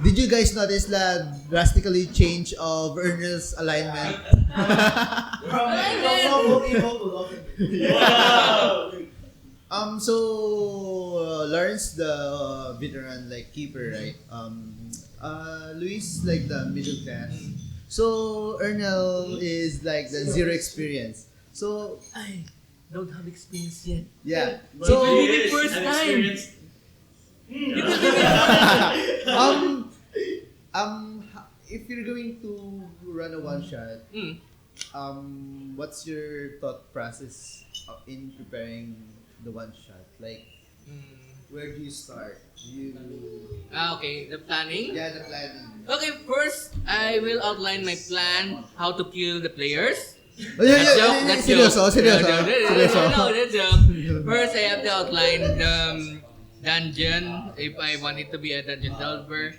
Speaker 1: Did you guys notice the drastically change of Ernest's alignment? So Lawrence, the veteran like keeper, right? Luis like the middle class. So Ernel is like the zero experience. So
Speaker 2: I don't have experience yet.
Speaker 1: yeah.
Speaker 2: So
Speaker 1: So
Speaker 2: the first time.
Speaker 1: If you're going to run a one shot, what's your thought process in preparing the one shot? Like, where do you start?
Speaker 2: Okay, the planning.
Speaker 1: Yeah, the planning.
Speaker 2: Okay, first I will outline my plan how to kill the players.
Speaker 1: Oh, yeah, yeah,
Speaker 2: That's
Speaker 1: seryoso, seryoso.
Speaker 2: No, that's joke. First, I have to outline the dungeon if I want it to be a dungeon delver.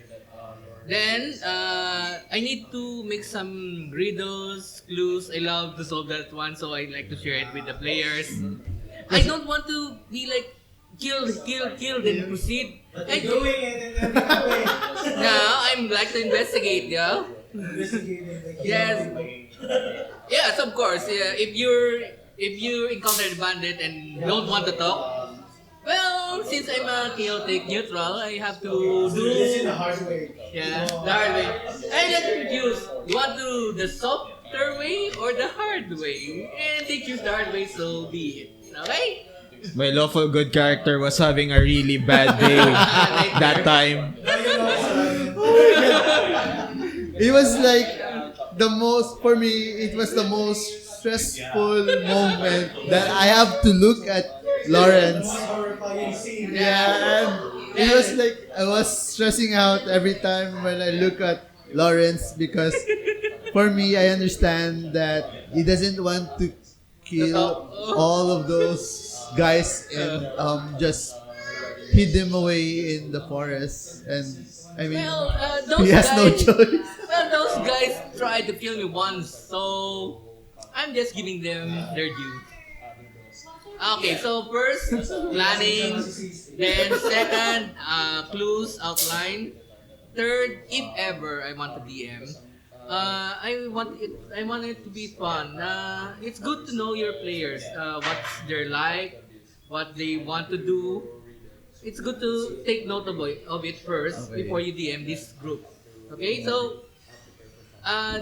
Speaker 2: Then, I need to make some riddles, clues. I love to solve that one, so I like to share it with the players. I don't want to be like kill, then proceed. I
Speaker 3: Doing it and then
Speaker 2: Now, I'm like to investigate, yeah.
Speaker 3: investigating.
Speaker 2: Yes. Yes, of course. Yeah, if you encounter a bandit and don't want to talk, well, since I'm a chaotic neutral, I have to do
Speaker 3: the hard way.
Speaker 2: the hard way. I let you choose. You want to do the softer way or the hard way? And they choose the hard way, so be it. Okay?
Speaker 4: My lawful good character was having a really bad day that time.
Speaker 1: It was like for me, it was the most stressful moment that I have to look at Lawrence. Yeah, and it was like I was stressing out every time when I look at Lawrence because for me, I understand that he doesn't want to kill all of those guys and just hid them away in the forest. And I mean,
Speaker 2: Well, those
Speaker 1: he has
Speaker 2: guys,
Speaker 1: no choice.
Speaker 2: Well, those guys tried to kill me once, so I'm just giving them their due. Okay, so first, planning, then second, clues, outline, third, if ever I want to DM, I want it to be fun. It's good to know your players, what's their like, what they want to do. It's good to take note of it first
Speaker 1: Okay.
Speaker 2: before you DM this group. Okay, so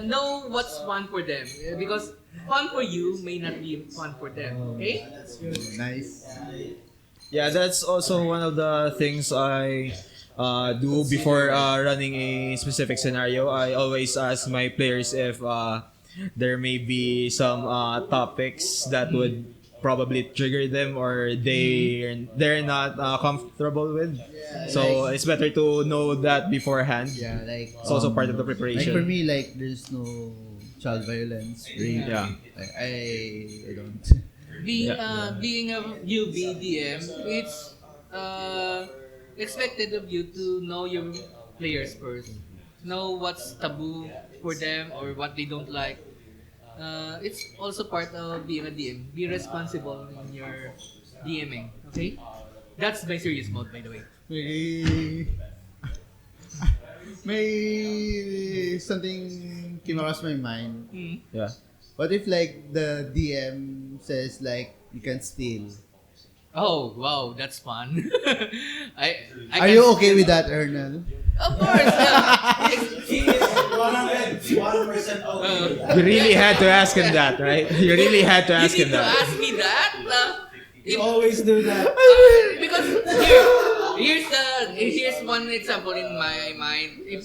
Speaker 2: know what's fun for them, because fun for you may not be fun for them. Okay.
Speaker 1: Nice.
Speaker 4: Yeah, that's also one of the things I do before running a specific scenario. I always ask my players if there may be some topics that would probably trigger them or they're not comfortable with. So it's better to know that beforehand.
Speaker 1: Yeah, like
Speaker 4: It's also part of the
Speaker 1: like
Speaker 4: preparation.
Speaker 1: for me, like there's no child violence, rape.
Speaker 4: Yeah.
Speaker 1: Like, I don't.
Speaker 2: Being a UB DM, it's expected of you to know your players first. Know what's taboo for them or what they don't like. It's also part of being a DM. Be responsible in your DMing. Okay? That's my serious mode, by the way.
Speaker 1: May something came across my mind.
Speaker 2: Mm.
Speaker 4: Yeah.
Speaker 1: What if like the DM says like you can steal?
Speaker 2: Oh, wow, that's fun. I
Speaker 1: Are
Speaker 2: can
Speaker 1: you
Speaker 2: still-
Speaker 1: okay with that, Ernel?
Speaker 2: Of course, yeah.
Speaker 3: He is 101% okay.
Speaker 4: You really had to ask him that, right? You really had to
Speaker 2: You
Speaker 4: ask
Speaker 2: need
Speaker 4: him
Speaker 2: to
Speaker 4: that.
Speaker 2: ask me that.
Speaker 3: You always do that.
Speaker 2: Because here's one example in my mind. If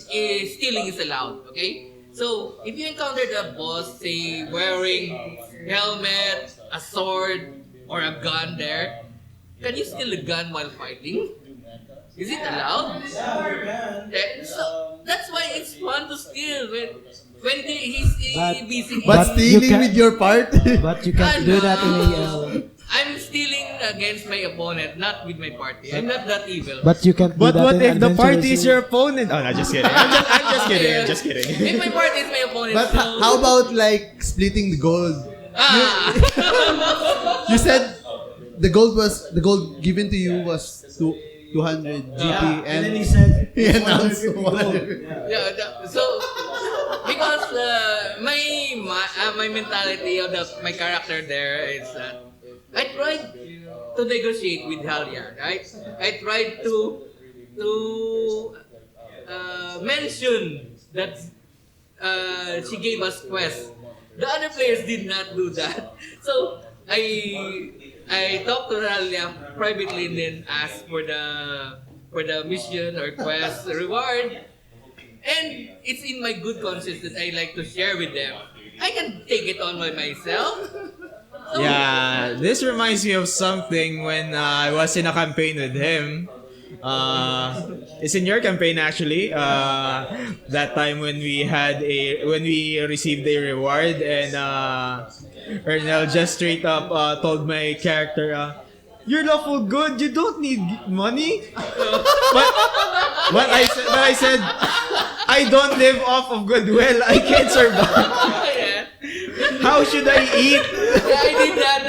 Speaker 2: stealing is allowed, okay? So if you encounter the boss, say wearing helmet, a sword, or a gun there, can you steal a gun while fighting? Is it allowed? So that's why it's fun to steal he's
Speaker 3: But-
Speaker 2: busy.
Speaker 1: But
Speaker 3: But
Speaker 1: stealing
Speaker 3: you can-
Speaker 1: with your part?
Speaker 3: But you can't do that in AL.
Speaker 2: I'm stealing against my opponent, not with my party. I'm not that evil.
Speaker 3: But you can't do
Speaker 4: But
Speaker 3: that
Speaker 4: what
Speaker 3: in
Speaker 4: if the party is
Speaker 3: adventurous-
Speaker 4: your opponent? Oh, no, just kidding. I'm just kidding. I'm just kidding.
Speaker 2: If my party is my opponent,
Speaker 1: But
Speaker 2: so...
Speaker 1: how about like splitting the gold?
Speaker 2: Ah!
Speaker 1: You said the gold given to you was 200 GP
Speaker 3: And then he
Speaker 1: and
Speaker 3: said,
Speaker 1: he announced
Speaker 3: 150 gold.
Speaker 1: 100.
Speaker 2: Yeah, so because my mentality of my character there is that I tried to negotiate with Halia, right? I tried to mention that she gave us quests. The other players did not do that, so I talked to Halia privately and then asked for the mission or quest reward. And it's in my good conscience that I like to share with them. I can take it on by myself. So,
Speaker 4: Yeah, this reminds me of something when I was in a campaign with him. It's in your campaign actually. That time when we received a reward and Ernel just straight up told my character, "You're lawful good. You don't need money." But I said, I don't live off of goodwill. I can't survive.
Speaker 2: yeah.
Speaker 4: How should I eat?
Speaker 2: I did not.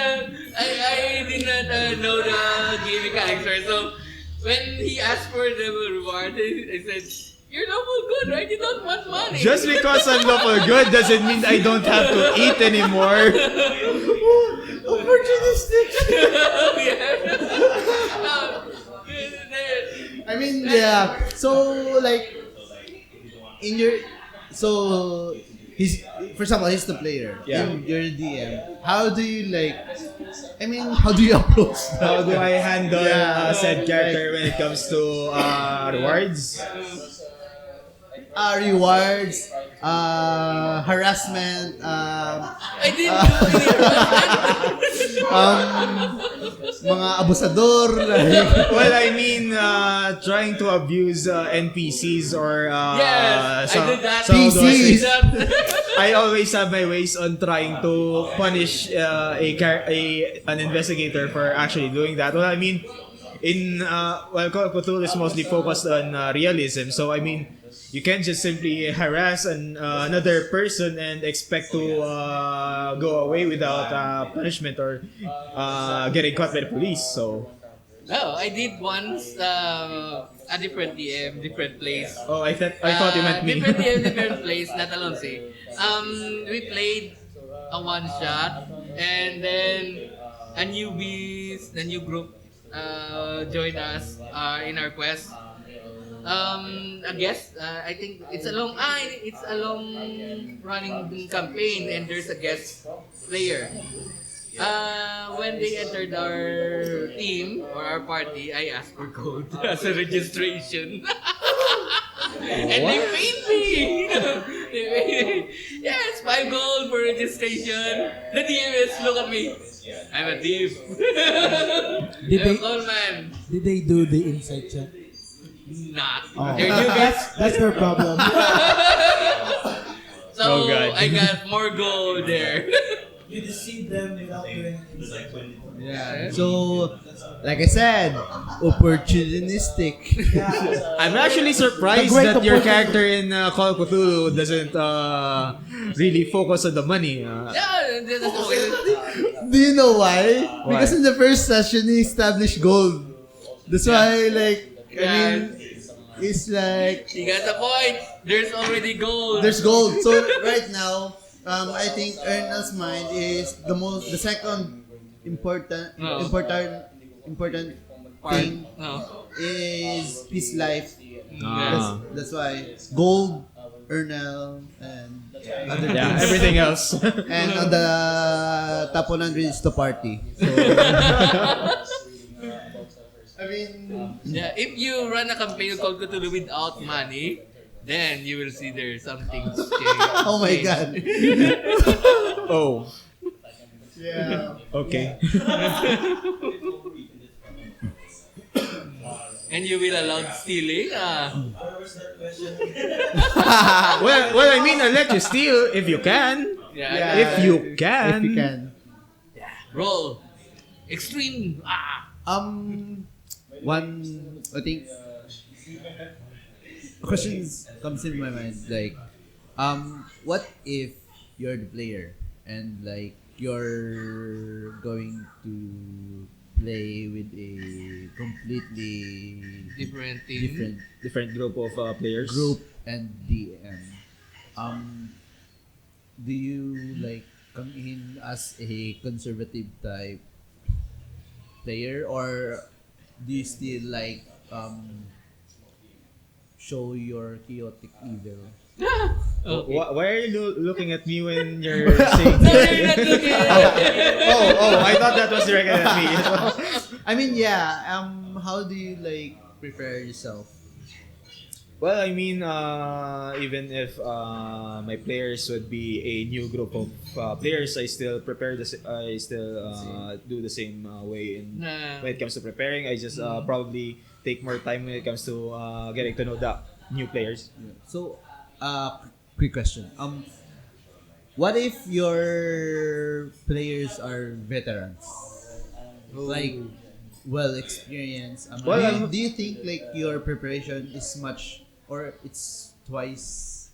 Speaker 2: I did not know the game mechanics. So when he asked for the reward, I said, "You're not good, right? You don't want money."
Speaker 4: Just because I'm lawful good doesn't mean I don't have to eat anymore.
Speaker 1: Opportunistic.
Speaker 2: yeah.
Speaker 1: I mean, yeah. So like in your he's for example he's the player.
Speaker 4: Yeah.
Speaker 1: You're the DM. How do you like? I mean, how do you approach
Speaker 4: How
Speaker 1: that?
Speaker 4: do I handle
Speaker 1: Yeah.
Speaker 4: said character when it comes to rewards?
Speaker 1: Rewards, harassment,
Speaker 2: I didn't do any
Speaker 1: mga abusador, like,
Speaker 4: Well, I mean, trying to abuse NPCs or
Speaker 2: Yes, I did that.
Speaker 4: some of those
Speaker 1: PCs.
Speaker 2: I did
Speaker 4: things.
Speaker 2: that.
Speaker 4: I always have my ways on trying to punish an investigator for actually doing that. Well, I mean, Call of Cthulhu is mostly focused on realism, so I mean, you can't just simply harass another person and expect to go away without punishment or getting caught by the police. So
Speaker 2: Oh, I did once a different DM, different place.
Speaker 4: Oh, I thought you meant me.
Speaker 2: Different DM, different place, not alone see. We played a one shot, and then the new group, joined us in our quest. I guess I think it's a long running campaign, and there's a guest player. When they entered our team or our party, I asked for gold as a registration. And they paid me. They paid me. Yes, 5 gold for registration. The DMs look at me. I'm a thief.
Speaker 3: Did
Speaker 2: I'm a
Speaker 3: they
Speaker 2: con man.
Speaker 3: did they do the inside check?
Speaker 2: Not.
Speaker 3: Oh.
Speaker 2: They're newbies.
Speaker 3: That's their problem.
Speaker 2: So
Speaker 4: Oh, God.
Speaker 2: I got more gold there.
Speaker 3: You deceive them without doing it.
Speaker 1: Yeah. So, like I said, opportunistic.
Speaker 4: I'm actually surprised
Speaker 3: The great
Speaker 4: that your
Speaker 3: opportunity.
Speaker 4: character in Call of Cthulhu doesn't really focus on the money.
Speaker 2: Yeah, that's okay.
Speaker 1: Do you know why? Because in the first session, he established gold. That's why, like, I mean, it's like,
Speaker 2: You got the point. There's already gold.
Speaker 1: there's gold. So, right now, I think Ernest's mind is the second important,
Speaker 2: No.
Speaker 1: important
Speaker 2: Part.
Speaker 1: thing
Speaker 2: No.
Speaker 1: is his life.
Speaker 4: Ah.
Speaker 1: That's why gold, Ernel, and other
Speaker 4: Yeah,
Speaker 1: things.
Speaker 4: everything else.
Speaker 1: And on the top 100 is the party. So, I mean,
Speaker 2: Yeah, if you run a campaign of Call of Cthulhu without money, then you will see there something change.
Speaker 1: oh my god.
Speaker 4: Oh,
Speaker 1: Yeah.
Speaker 4: okay.
Speaker 2: And you will allow stealing.
Speaker 4: Well, I mean, I'll let you steal if you can.
Speaker 2: Yeah.
Speaker 4: If you can.
Speaker 1: If you can.
Speaker 2: Roll. Extreme.
Speaker 1: I think questions comes in my mind like, what if you're the player and like you're going to play with a completely
Speaker 2: Different team.
Speaker 4: Different group of players.
Speaker 1: group and DM. Do you like come in as a conservative type player, or do you still like show your chaotic evil?
Speaker 2: Okay.
Speaker 4: Why are you looking at me when you're saying?
Speaker 2: No, you're not looking at it.
Speaker 4: Oh, I thought that was directed at me.
Speaker 1: I mean, yeah. How do you like prepare yourself?
Speaker 4: Well, I mean, even if my players would be a new group of players, I still prepare I still do the same way
Speaker 2: Nah.
Speaker 4: when it comes to preparing. I just probably take more time when it comes to getting to know the new players.
Speaker 1: So, quick question. What if your players are veterans? Like, well experienced.
Speaker 4: Well,
Speaker 1: do you think like your preparation is much, or it's twice?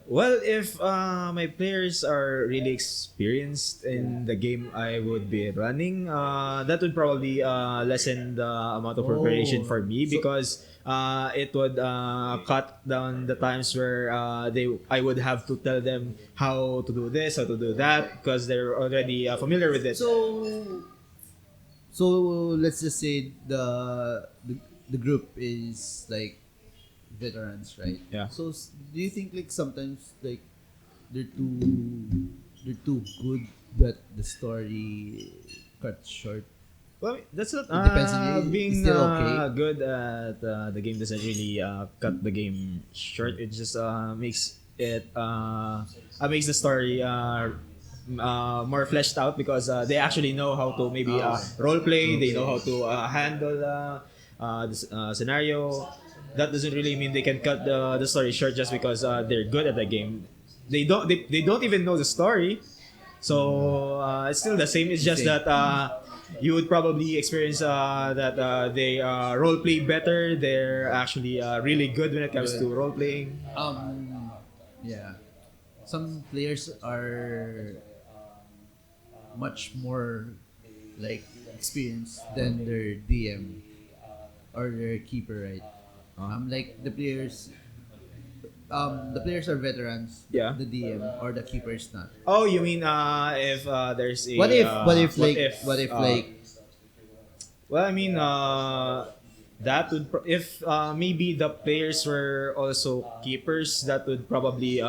Speaker 4: Well, if my players are really experienced in the game I would be running, that would probably lessen the amount of preparation for me, because it would cut down the times where I would have to tell them how to do this, how to do that, because they're already familiar with it.
Speaker 1: So let's just say the group is like veterans, right?
Speaker 4: Yeah.
Speaker 1: So do you think like sometimes like they're too good that the story cuts short?
Speaker 4: Well, that's not
Speaker 1: It depends on you.
Speaker 4: being
Speaker 1: It's still okay.
Speaker 4: good at the game doesn't really cut the game short. It just makes the story more fleshed out, because they actually know how to maybe role play. They know how to handle this scenario. That doesn't really mean they can cut the story short just because they're good at the game. They don't even know the story, so it's still the same. It's just that you would probably experience that they role play better. They're actually really good when it comes to role playing.
Speaker 1: Yeah. Some players are much more like experienced than their DM. or their keeper, right?
Speaker 4: Uh,
Speaker 1: Like the players are veterans.
Speaker 4: Yeah.
Speaker 1: The DM or the keeper is not.
Speaker 4: Oh, you mean if there's a
Speaker 1: What if
Speaker 4: well, I mean that would if maybe the players were also keepers, that would probably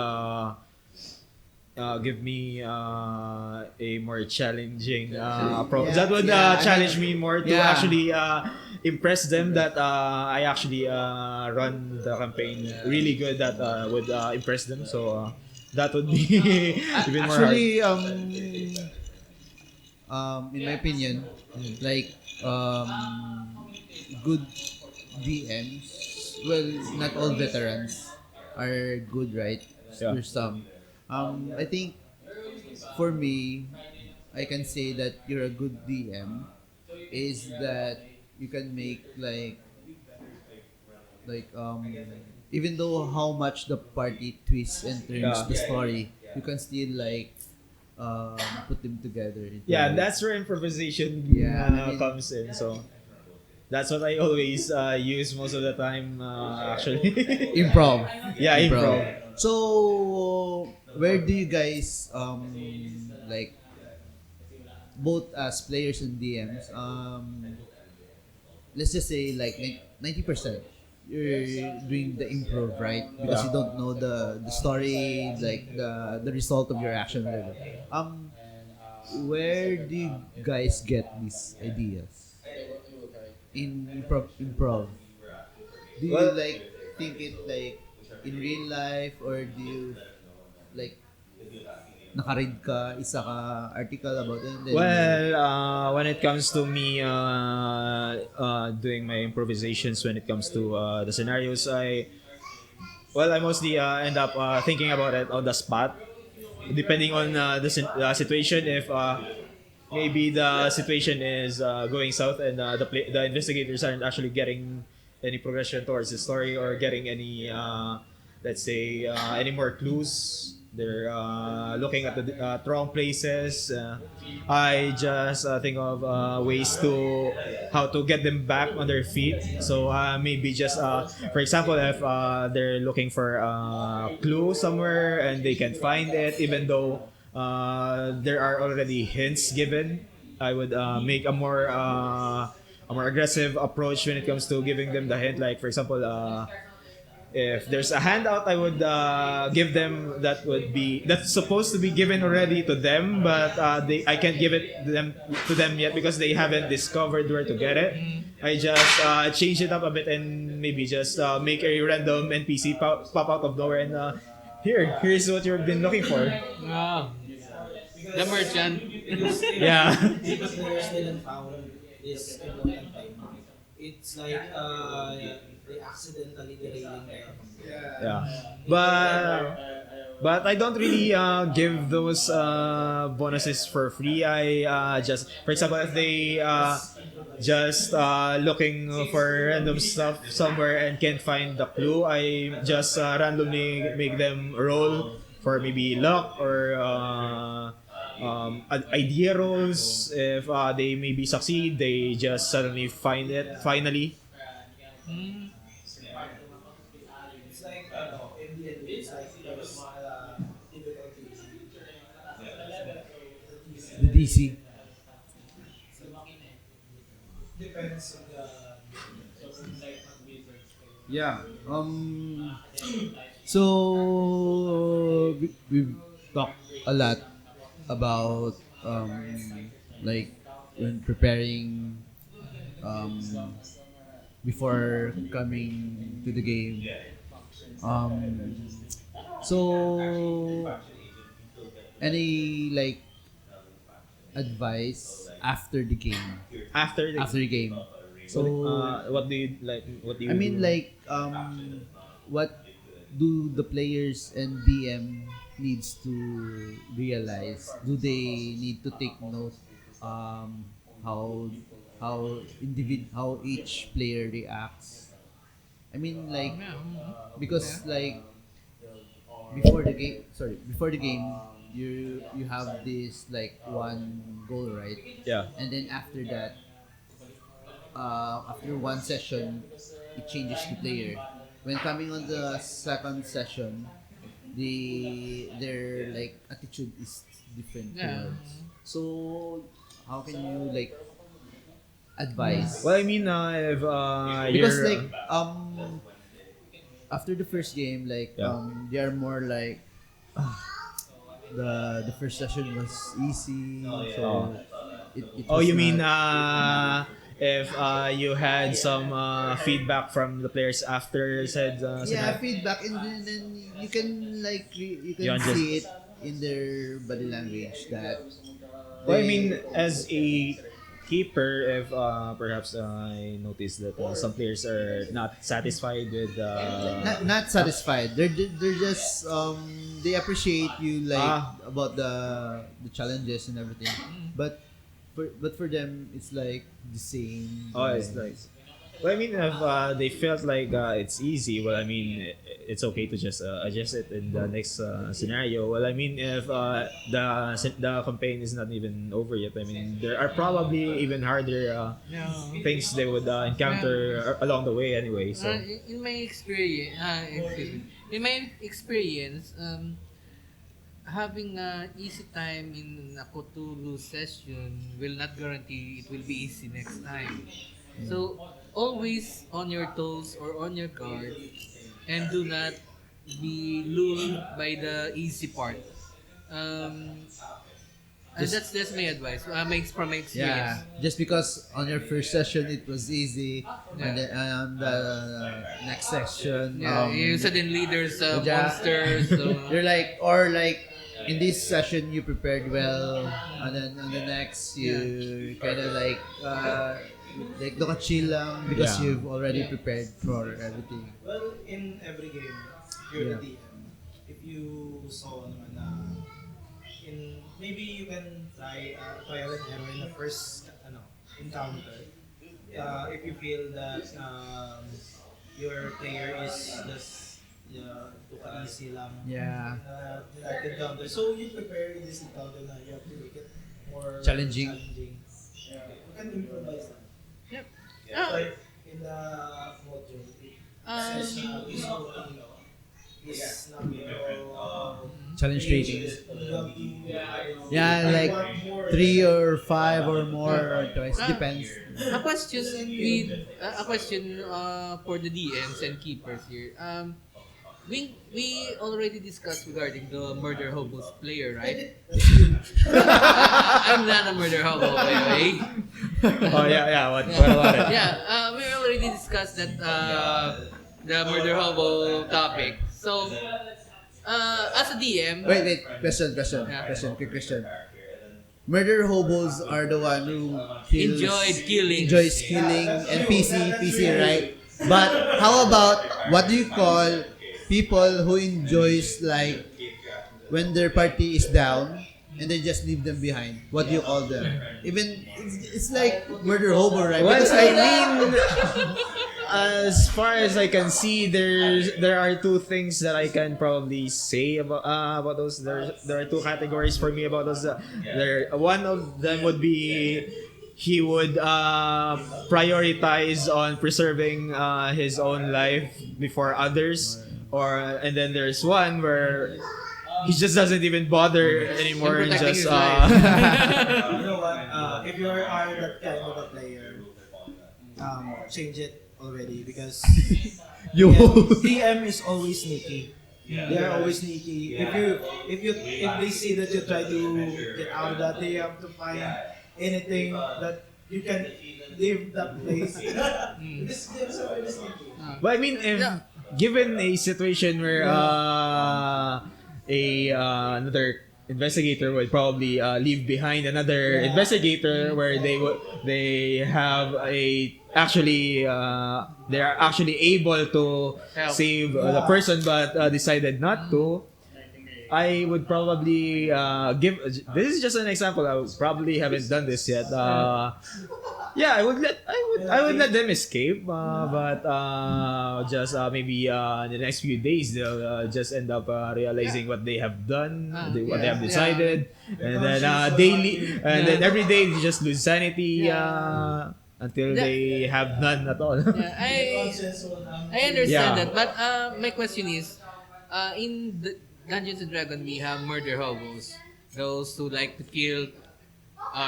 Speaker 4: give me a more challenging approach. That would challenge me more to
Speaker 1: yeah.
Speaker 4: actually impress them that I actually run the campaign really good. That would impress them. So that would be even more hard.
Speaker 1: Actually, in my opinion, like good DMs, well, not all veterans are good, right?
Speaker 4: Yeah.
Speaker 1: There's some. I think for me, I can say that you're a good DM is that you can make like even though how much the party twists and turns
Speaker 4: Yeah.
Speaker 1: the story, you can still like put them together.
Speaker 4: Yeah, that's where improvisation
Speaker 1: Yeah, I mean-
Speaker 4: comes in. So that's what I always use most of the time, actually.
Speaker 1: improv.
Speaker 4: Yeah, improv.
Speaker 1: So where do you guys like both as players and DMs let's just say like 90% you're doing the improv, right? Because you don't know the story, like the result of your action, whatever. Where do you guys get these ideas in improv? Do you
Speaker 4: Well-
Speaker 1: like think it like in real life, or do you like nakaread ka isa ka article about it, and then
Speaker 4: Well, when it comes to me doing my improvisations, when it comes to the scenarios, I mostly end up thinking about it on the spot, depending on the situation. If maybe the situation is going south and the investigators aren't actually getting any progression towards the story or getting any let's say any more clues, they're looking at the wrong places, I just think of ways to how to get them back on their feet. So maybe just for example, if they're looking for a clue somewhere and they can't find it, even though there are already hints given, I would make a more aggressive approach when it comes to giving them the hint. Like for example, if there's a handout, I would give them that's supposed to be given already to them, but I can't give it to them yet because they haven't discovered where to get it. I just change it up a bit and maybe just make a random NPC pop out of nowhere and here's what you've been looking for.
Speaker 2: Wow. The merchant.
Speaker 4: Yeah.
Speaker 3: Because they're still unfound is important time. It's like they accidentally derailing their
Speaker 4: Yeah. But I don't really give those bonuses for free. I just, for example, if they just looking for random stuff somewhere and can't find the clue, I just randomly make them roll for maybe luck or idea rolls. If they maybe succeed, they just suddenly find it finally.
Speaker 3: It's like in the end it's like there's typical case.
Speaker 1: the DC?
Speaker 3: Depends on the
Speaker 1: Yeah. So we've talked a lot about like when preparing um, before coming to the game. Um, so any like advice after the game?
Speaker 4: After the
Speaker 1: After the game. So
Speaker 4: what do you like? What do you?
Speaker 1: I mean,
Speaker 4: do?
Speaker 1: like, what do the players and DM needs to realize? Do they need to take note how how each player reacts? I mean, like, because like before the game, you have this like one goal, right?
Speaker 4: Yeah.
Speaker 1: And then after that, after one session, it changes the player. When coming on the second session, their like attitude is different
Speaker 2: Yeah.
Speaker 1: towards. So how can you like advise?
Speaker 4: Well, I mean, if
Speaker 1: Because
Speaker 4: you're,
Speaker 1: like after the first game, like
Speaker 4: Yeah.
Speaker 1: they are more like the first session was easy, so it
Speaker 4: oh,
Speaker 1: was
Speaker 4: you mean
Speaker 1: not-
Speaker 4: if you had some feedback from the players after said
Speaker 1: yeah,
Speaker 4: scenario?
Speaker 1: feedback, and then you can like you can
Speaker 4: You just-
Speaker 1: see it in their body language that
Speaker 4: Well, I
Speaker 1: they-
Speaker 4: mean, as a keeper, if perhaps I noticed that some players are not satisfied with
Speaker 1: not satisfied. They're just they appreciate you like about the challenges and everything, but for them it's like the same.
Speaker 4: oh, it's like, well, I mean, if they felt like it's easy, well, I mean, it's okay to just adjust it in the next scenario. Well, I mean, if the campaign is not even over yet, I mean, there are probably even harder
Speaker 2: Yeah.
Speaker 4: things they would encounter along the way anyway. So
Speaker 2: In my experience, excuse me. In my experience, having a easy time in a Cthulhu session will not guarantee it will be easy next time. So always on your toes or on your guard, and do not be lured by the easy part. Um, and that's my advice. From my experience.
Speaker 1: Yeah, just because on your first session it was easy,
Speaker 2: Yeah.
Speaker 1: and then on the next section,
Speaker 2: Yeah, you suddenly there's
Speaker 1: yeah.
Speaker 2: monsters. So,
Speaker 1: you're like, or like in this session you prepared well, and then on the next you kind of like chill lang because
Speaker 4: Yeah.
Speaker 1: you've already prepared for everything.
Speaker 3: Well, in every game, if you're
Speaker 1: Yeah.
Speaker 3: the DM, if you saw naman na maybe you can try trial and error in the first encounter. If you feel that your player is just too easy lang
Speaker 1: Yeah.
Speaker 3: that encounter, so you prepare this encounter na you have to make it more
Speaker 1: Challenging.
Speaker 3: Yeah. You can improvise that.
Speaker 2: yep.
Speaker 3: Like in the module, it says na this routine is not
Speaker 1: Challenge rating.
Speaker 3: you have to
Speaker 1: Yeah, like 3 or 5 or more or twice, depends.
Speaker 2: A question for the DMs and keepers here. We already discussed regarding the murder hobos player, right? I'm not a murder hobo, by the way.
Speaker 4: oh yeah, what about it?
Speaker 2: Yeah, we already discussed that the murder hobo topic. So, as a DM,
Speaker 1: Wait, question,
Speaker 2: Yeah.
Speaker 1: quick question. Murder hobos are the one who kills, enjoys killing and PC, right? But how about, what do you call people who enjoys like when their party is down and they just leave them behind? What do you call them? Even it's like murder hobo, right?
Speaker 4: Well,
Speaker 1: Because
Speaker 4: I mean, as far as I can see, there are two things that I can probably say about those. There are two categories for me about those. One of them would be he would prioritize on preserving his own life before others, and then there's one where he just doesn't even bother anymore and
Speaker 2: protecting
Speaker 4: just
Speaker 2: his life.
Speaker 3: You know what? If you are that kind of a player, change it already because DM is always sneaky. They are always sneaky. If they see that you try to get out of that, they have to find anything that you can leave that place. This is already sneaky.
Speaker 4: But I mean, if given a situation where another investigator would probably leave behind another investigator where they have they are actually able to
Speaker 2: Help.
Speaker 4: save the person but decided not to. I would probably give. This is just an example. I probably haven't done this yet. Yeah, I would let them escape, but just maybe in the next few days they'll just end up realizing what they have done, what they have decided, and then daily, and then every day they just lose sanity. until
Speaker 2: Yeah.
Speaker 4: they have none at all.
Speaker 2: Yeah, I understand
Speaker 4: Yeah.
Speaker 2: that, but my question is, in the Dungeons and Dragons, we have murder hobos, those who like to kill,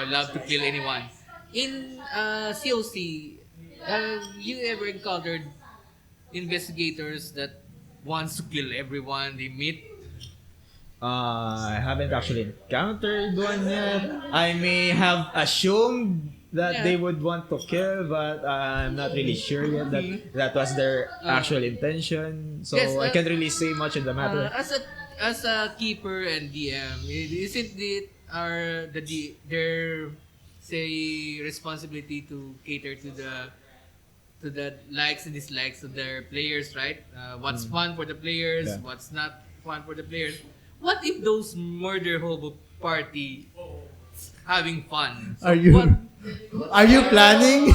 Speaker 2: love to kill anyone. In COC, have you ever encountered investigators that wants to kill everyone they meet?
Speaker 4: I haven't actually encountered one yet. I may have assumed that
Speaker 2: Yeah.
Speaker 4: they would want to kill, but I'm not really sure yet that that was their actual intention. So
Speaker 2: Yes,
Speaker 4: I can't really say much in the matter.
Speaker 2: As a keeper and DM, isn't it their say responsibility to cater to the likes and dislikes of their players, right? What's fun for the players,
Speaker 4: Yeah.
Speaker 2: what's not fun for the players. What if those murder hobo party having fun? So
Speaker 1: Are you-
Speaker 2: what-
Speaker 1: Are you planning?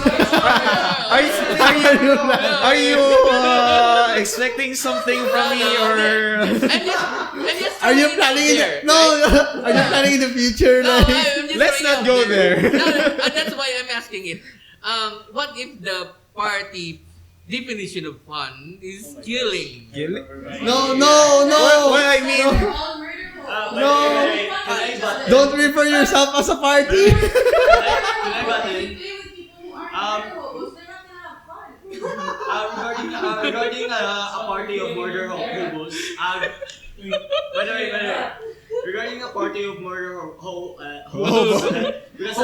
Speaker 4: Are you expecting something from me or?
Speaker 2: I'm just
Speaker 1: Are you
Speaker 2: throwing it
Speaker 1: planning
Speaker 2: out
Speaker 1: in
Speaker 2: there,
Speaker 1: the, no?
Speaker 2: right?
Speaker 1: Are you planning in the future?
Speaker 2: No,
Speaker 1: Like,
Speaker 2: I'm just
Speaker 4: Let's
Speaker 2: throwing
Speaker 4: not
Speaker 2: it
Speaker 4: go
Speaker 2: out
Speaker 4: there.
Speaker 2: No, that's why I'm asking it. What if the party definition of fun is killing?
Speaker 1: no, no, no.
Speaker 4: Well, I mean,
Speaker 1: No. Don't refer yourself as a party.
Speaker 5: Can I butt in? Regarding a party of murder hobos, by the way, regarding a party of murder hobos, because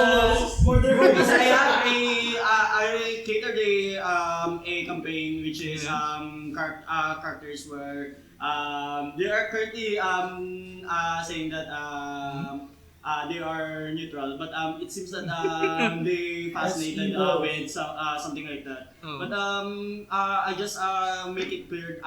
Speaker 5: I catered a campaign which is characters where they are currently saying that they are neutral, but it seems that they fascinated with something like that.
Speaker 2: Oh.
Speaker 5: But I just make it clear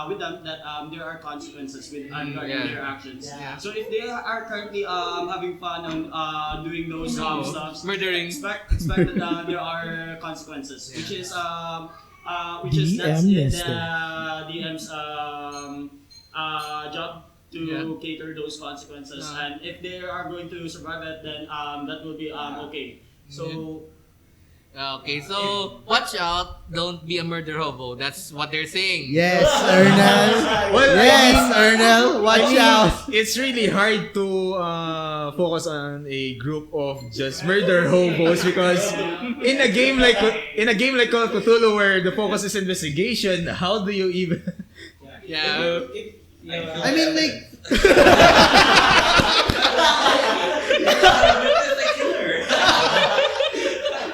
Speaker 5: with them that there are consequences with regarding their actions.
Speaker 2: Yeah.
Speaker 5: So if they are currently having fun on doing those stuff,
Speaker 2: Murdering.
Speaker 5: expect that there are consequences, which is that's
Speaker 3: DM
Speaker 5: the DM's job to cater those consequences, and if they are going to survive it, then that will be okay. So
Speaker 2: Okay, so watch out, don't be a murder hobo. That's what they're saying.
Speaker 1: Yes, Ernel.
Speaker 4: Well,
Speaker 1: Yes, Ernel. Watch out.
Speaker 4: it's really hard to focus on a group of just murder hobos because in a game like Call of Cthulhu where the focus is investigation, how do you even?
Speaker 2: Yeah.
Speaker 1: I mean, like,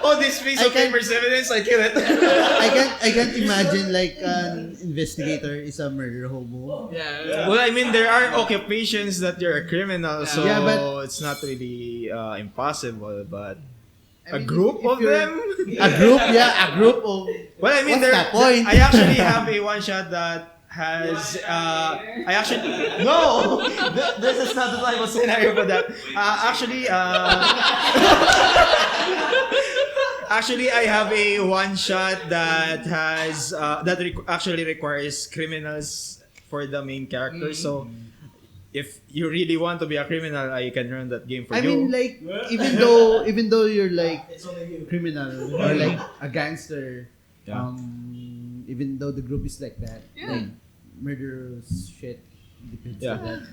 Speaker 4: Oh, this piece
Speaker 1: I
Speaker 4: of
Speaker 1: can-
Speaker 4: paper's evidence, I kill it.
Speaker 1: I can't imagine like an investigator is a murder hobo.
Speaker 2: Yeah.
Speaker 4: Well, I mean, there are occupations that you're a criminal, so
Speaker 1: Yeah, but-
Speaker 4: it's not really impossible. But
Speaker 1: I
Speaker 4: a
Speaker 1: mean,
Speaker 4: group
Speaker 1: if
Speaker 4: of
Speaker 1: you're-
Speaker 4: them?
Speaker 1: A group, yeah, a group of.
Speaker 4: Well, I mean,
Speaker 1: What's the point?
Speaker 4: I actually have a one shot that has. I actually no. This is not the type of scenario for that. Actually, I have a one shot that has actually requires criminals for the main character. So, if you really want to be a criminal, I can run that game for
Speaker 1: I
Speaker 4: you.
Speaker 1: mean, like, even though you're like criminal or like a gangster,
Speaker 4: Yeah.
Speaker 1: even though the group is like that,
Speaker 2: Yeah.
Speaker 1: like murderous shit, depends
Speaker 4: Yeah.
Speaker 1: on that.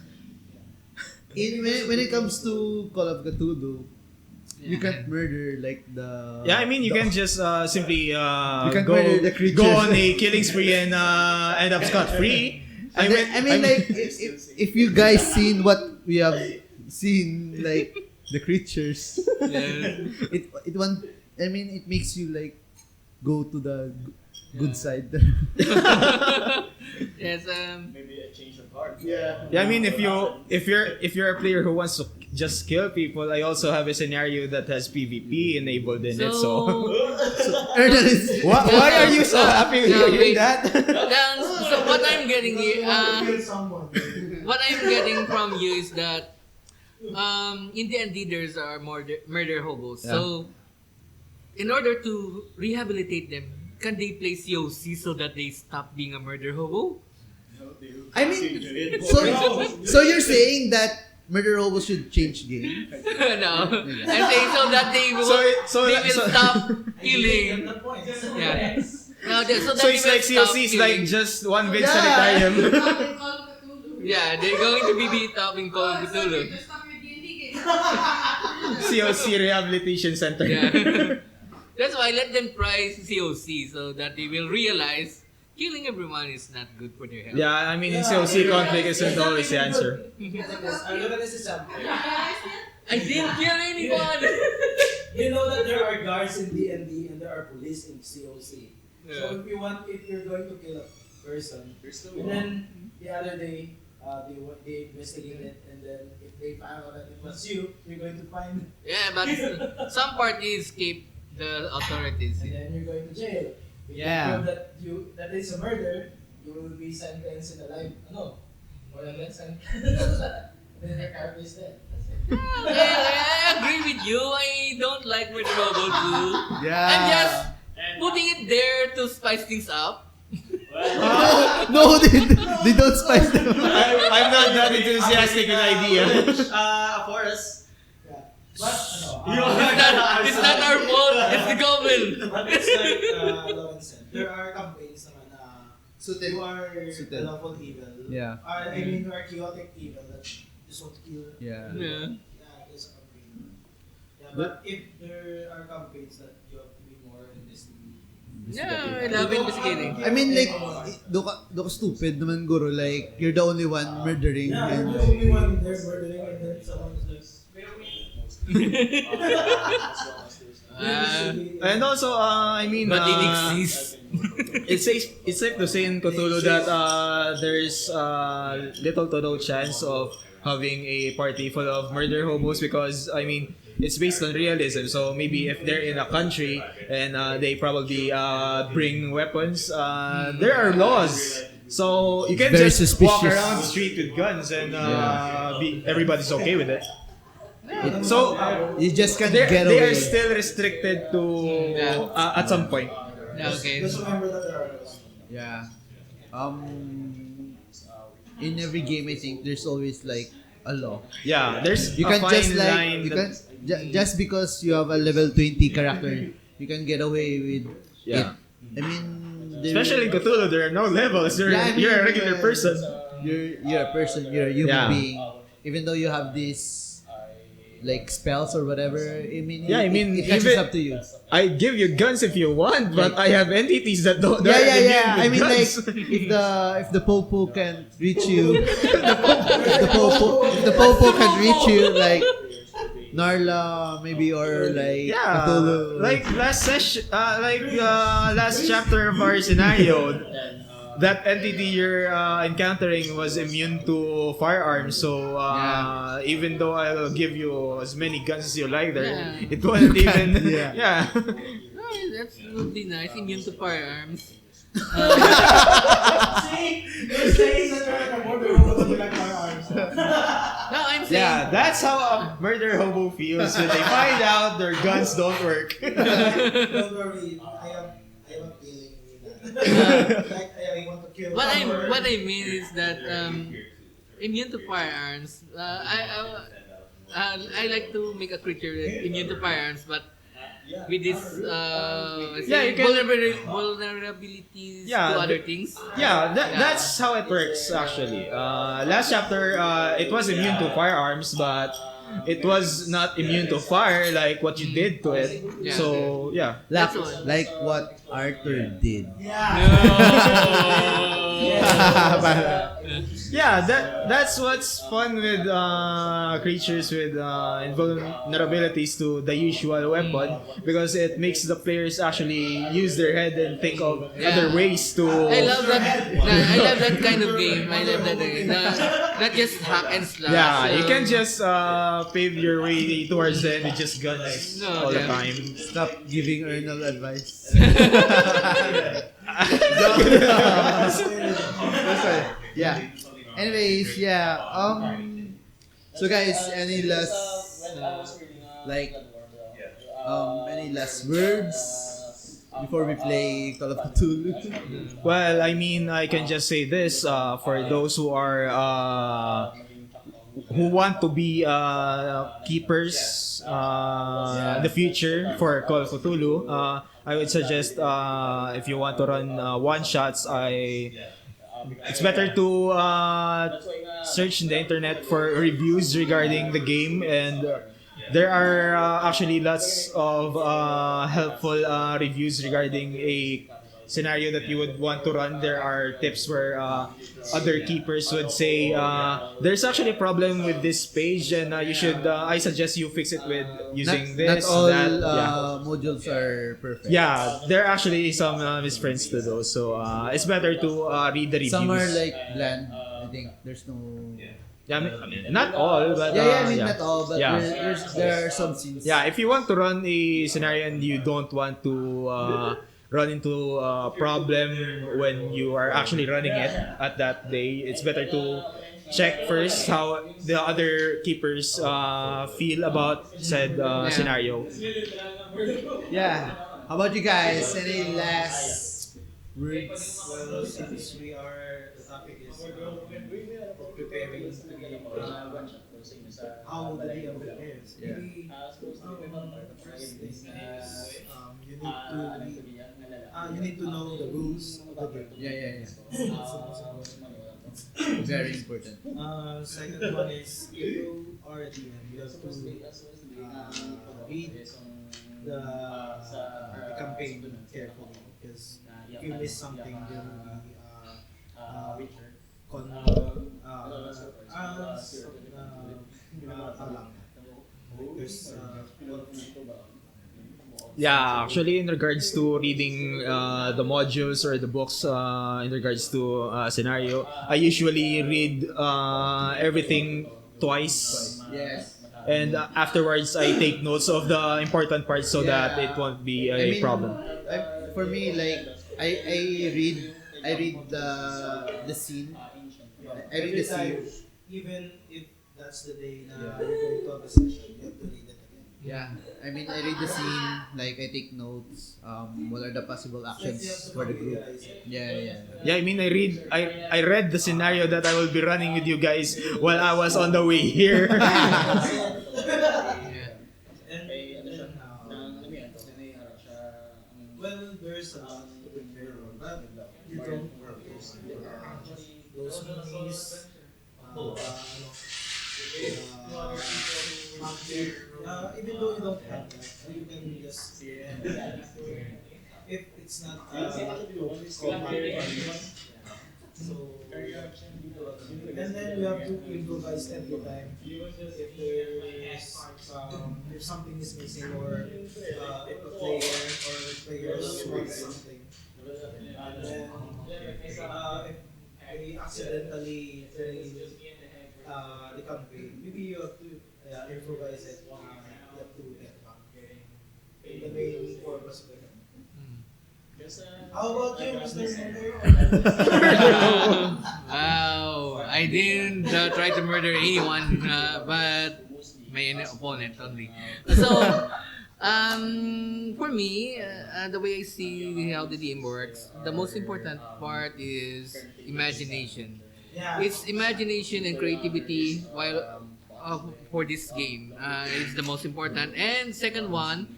Speaker 1: When it comes to Call of Cthulhu, you can't murder like the.
Speaker 4: Yeah, I mean, you can just simply
Speaker 1: can
Speaker 4: go
Speaker 1: murder the creatures.
Speaker 4: go on a killing spree and end up scot free.
Speaker 1: I mean, like, if you guys seen what we have seen, like the creatures,
Speaker 2: Yeah.
Speaker 1: it makes you like go to the good side.
Speaker 2: Yes.
Speaker 5: maybe a change of heart.
Speaker 1: Yeah.
Speaker 4: Yeah, I mean, if you're a player who wants to just kill people, I also have a scenario that has PvP enabled in it. So
Speaker 1: Ernest is
Speaker 4: why are you so happy with
Speaker 2: No,
Speaker 4: hearing
Speaker 2: wait.
Speaker 4: that?
Speaker 2: So what I'm getting here, what I'm getting from you is that in the end, there's are murder hobos. So in order to rehabilitate them, can they play COC so that they stop being a murder hobo?
Speaker 1: I mean, so you're saying that Murder Hobo should change game.
Speaker 2: No. And say so that they will, they will stop killing.
Speaker 3: That point.
Speaker 2: Yeah. No, so that
Speaker 4: So
Speaker 2: they
Speaker 4: it's
Speaker 2: will
Speaker 4: like
Speaker 2: stop
Speaker 4: COC is
Speaker 2: killing.
Speaker 4: like just one big sanitarium.
Speaker 2: Yeah, they're going to be beat up in Call of Cthulhu.
Speaker 4: COC Rehabilitation Center.
Speaker 2: Yeah. That's why let them try COC so that they will realize killing everyone is not good for their health.
Speaker 4: Yeah, I mean, in COC, conflict isn't always the answer.
Speaker 3: Look at this example.
Speaker 2: I didn't kill anyone!
Speaker 3: You know that there are guards in D&D and there are police in COC.
Speaker 2: Yeah.
Speaker 3: So if you're going to kill a person, and then the other day, they investigate it, and then if they find out that it was you, you're going to find,
Speaker 2: Yeah, but some parties escape the authorities.
Speaker 3: and then you're going to jail. If
Speaker 1: Yeah.
Speaker 3: you know that is a murder, you will be sentenced in a life, more than that sentence. Then the character is dead. That's it.
Speaker 2: I agree with you. I don't like Murder Hobo too.
Speaker 1: Yeah.
Speaker 2: I'm just putting it there to spice things up.
Speaker 1: No, they don't spice them.
Speaker 4: I'm not that enthusiastic with the idea.
Speaker 5: Forest.
Speaker 3: Yeah. But,
Speaker 2: It's not our fault. It's the government.
Speaker 3: but it's like Lawrence said, there are campaigns naman na
Speaker 1: Suited.
Speaker 3: you are
Speaker 1: Suited.
Speaker 3: lawful evil.
Speaker 1: Yeah.
Speaker 3: I mean, you are chaotic evil that just want to kill.
Speaker 1: Yeah.
Speaker 2: Yeah.
Speaker 3: Yeah, there's a campaign. Yeah, but if there are campaigns that you have to be more investigative.
Speaker 2: Yeah, I love investigating.
Speaker 1: I mean, like, do ka stupid naman, Guru. Like, you're the only one murdering.
Speaker 3: Yeah,
Speaker 1: And,
Speaker 3: you're the only one there murdering and then someone is like,
Speaker 4: And also, I mean,
Speaker 2: But it exists.
Speaker 4: it's safe to say in Cthulhu that there's little to no chance of having a party full of murder hobos because, I mean, it's based on realism. So maybe if they're in a country and they probably bring weapons, there are laws. So you can't
Speaker 1: Very
Speaker 4: just walk
Speaker 1: suspicious.
Speaker 4: around the street with guns and everybody's okay with it. So
Speaker 1: you just can't
Speaker 4: they
Speaker 1: get
Speaker 4: are
Speaker 1: away.
Speaker 4: still restricted to at some point.
Speaker 2: Okay.
Speaker 3: just remember that there are laws.
Speaker 1: Yeah. In every game, I think there's always like a law.
Speaker 4: Yeah, there's
Speaker 1: You
Speaker 4: a
Speaker 1: can
Speaker 4: fine
Speaker 1: just like
Speaker 4: line
Speaker 1: you
Speaker 4: that-
Speaker 1: can just because you have a level 20 character, you can get away with it.
Speaker 4: Yeah.
Speaker 1: I mean,
Speaker 4: Especially in Cthulhu, there are no levels. You're,
Speaker 1: Yeah, I mean,
Speaker 4: you're a regular person.
Speaker 1: You're a person. You're a human
Speaker 4: Yeah.
Speaker 1: being. Even though you have these like spells or whatever, I mean,
Speaker 4: Yeah, I mean,
Speaker 1: it catches
Speaker 4: even-
Speaker 1: up to you.
Speaker 4: I give you guns if you want, but I have entities that don't. that are
Speaker 1: Yeah.
Speaker 4: immune
Speaker 1: I
Speaker 4: with
Speaker 1: mean, like
Speaker 4: guns.
Speaker 1: if the popo can reach you, if the popo can reach you, like Narla maybe or like
Speaker 4: Yeah,
Speaker 1: Cthulhu.
Speaker 4: like last session, last chapter of our scenario, that entity you're encountering was immune to firearms. So even though I'll give you as many guns as you like, there
Speaker 2: Yeah.
Speaker 4: it wasn't even.
Speaker 1: yeah.
Speaker 4: Yeah.
Speaker 2: No, that's would be nice. Immune to firearms.
Speaker 3: See? You're saying that there are more robots that like firearms.
Speaker 2: No, I'm saying.
Speaker 4: Yeah, that's how a murder hobo feels when they find out their guns don't work.
Speaker 3: Don't worry, I have a feeling with that. Like, I want to kill someone.
Speaker 2: What I mean is that immune to firearms. I like to make a creature immune to firearms, but with this
Speaker 4: Yeah, you can-
Speaker 2: vulnerabilities
Speaker 4: Yeah,
Speaker 2: to other things.
Speaker 4: Yeah, that's how it works actually. Last chapter, it was immune to firearms, but it was not immune to fire like what you did to it.
Speaker 2: Yeah.
Speaker 4: So yeah.
Speaker 2: That's all.
Speaker 1: like what Arthur did.
Speaker 4: Yeah, that's what's fun with creatures with invulnerabilities to the usual weapon because it makes the players actually use their head and think of other ways to.
Speaker 2: I love that. I love that kind of game. I love that game. Not just hack and slash.
Speaker 4: Yeah, you can just pave your way towards the end with just guns
Speaker 2: No,
Speaker 4: all the
Speaker 2: yeah.
Speaker 4: time.
Speaker 1: Stop giving Ernal advice. Yeah. Anyways, yeah. So guys, any last any last words before we play Call of Cthulhu?
Speaker 4: Well, I mean, I can just say this for those who want to be keepers in the future for Call of Cthulhu, I would suggest if you want to run one shots, it's better to search in the internet for reviews regarding the game, and there are actually lots of helpful reviews regarding a scenario that you would want to run. There are tips where other keepers would say there's actually a problem with this page, and you should I suggest you fix it with using
Speaker 1: Not
Speaker 4: this,
Speaker 1: all
Speaker 4: that. Yeah.
Speaker 1: modules are perfect.
Speaker 4: Yeah, there are actually some misprints to those, so it's better to read the reviews.
Speaker 1: Some are like bland. I think there's no.
Speaker 4: Yeah, I mean, not all, but
Speaker 1: I mean not all, but
Speaker 4: Yeah.
Speaker 1: there are some scenes.
Speaker 4: Yeah, if you want to run a scenario and you don't want to run into a problem when you are actually running it at that day, it's better to check first how the other keepers feel about said scenario.
Speaker 1: Yeah. How about you guys? Any last words?
Speaker 3: Well, since we are, the topic is preparing to be how the DM prepares.
Speaker 1: Yeah.
Speaker 3: Maybe first thing is you need to know the rules of the game.
Speaker 1: Yeah.
Speaker 3: That's the most important.
Speaker 1: Very important.
Speaker 3: Second one is if you are a DM, you have to read the campaign carefully, because if you miss something, there will be there's
Speaker 4: Yeah, actually, in regards to reading the modules or the books in regards to scenario, I usually read everything twice.
Speaker 1: Yes.
Speaker 4: And afterwards, I take notes of the important parts so that it won't be a problem.
Speaker 1: For me, like I read the scene. I read the scene.
Speaker 3: even if that's the day na you're going to have a session, you have to read it again.
Speaker 1: Yeah, I mean, I read the scene, like I take notes. What are the possible actions for the group? Yeah.
Speaker 4: Yeah, I mean, I read the scenario that I will be running with you guys while I was on the way here.
Speaker 3: And well, there's a lot to prepare, but you don't have those movies. Even though you don't have that, you can just if it's not so and then you have to improvise every time if there's if something is missing, or if a player or players want something, and then if they accidentally play the campaign, maybe you have to improvise it. You have to get back the main purpose of the campaign. How about you, Mr. Mundo?
Speaker 2: Wow, I didn't try to murder anyone, but my opponent only. So, for me, the way I see how the DM works, the most important part is imagination. It's imagination and creativity while for this game is the most important. And second one,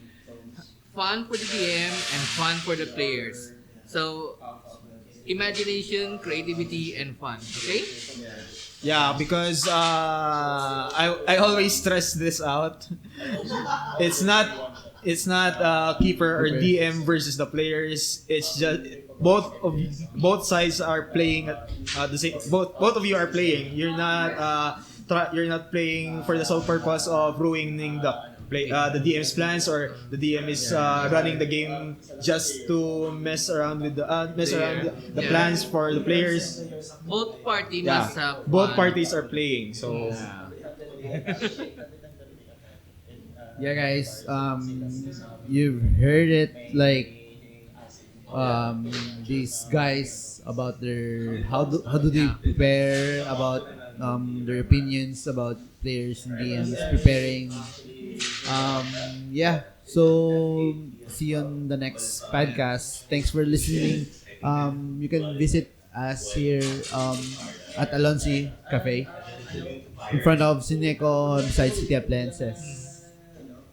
Speaker 2: fun for the DM and fun for the players. So, imagination, creativity, and fun. Okay?
Speaker 4: Yeah, because I always stress this out. It's not keeper or DM versus the players. It's just both sides are playing at the same. Both of you are playing. You're not playing for the sole purpose of ruining the DM's plans, or the DM is running the game just to mess around with the plans for the players.
Speaker 2: Both party
Speaker 4: Yeah,
Speaker 2: must have
Speaker 4: both
Speaker 2: fun.
Speaker 4: parties are playing. So
Speaker 1: Yeah, guys. You've heard it, like these guys about their how do they prepare, about their opinions about players and DMs preparing. Yeah. So see you on the next podcast. Thanks for listening. You can visit us here at Alonsi Cafe in front of Sineco beside City Appliances.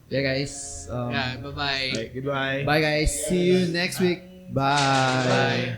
Speaker 1: Yeah, guys.
Speaker 2: Yeah, bye-bye.
Speaker 4: Goodbye.
Speaker 1: Bye, guys. See you next week. Bye.
Speaker 2: Bye.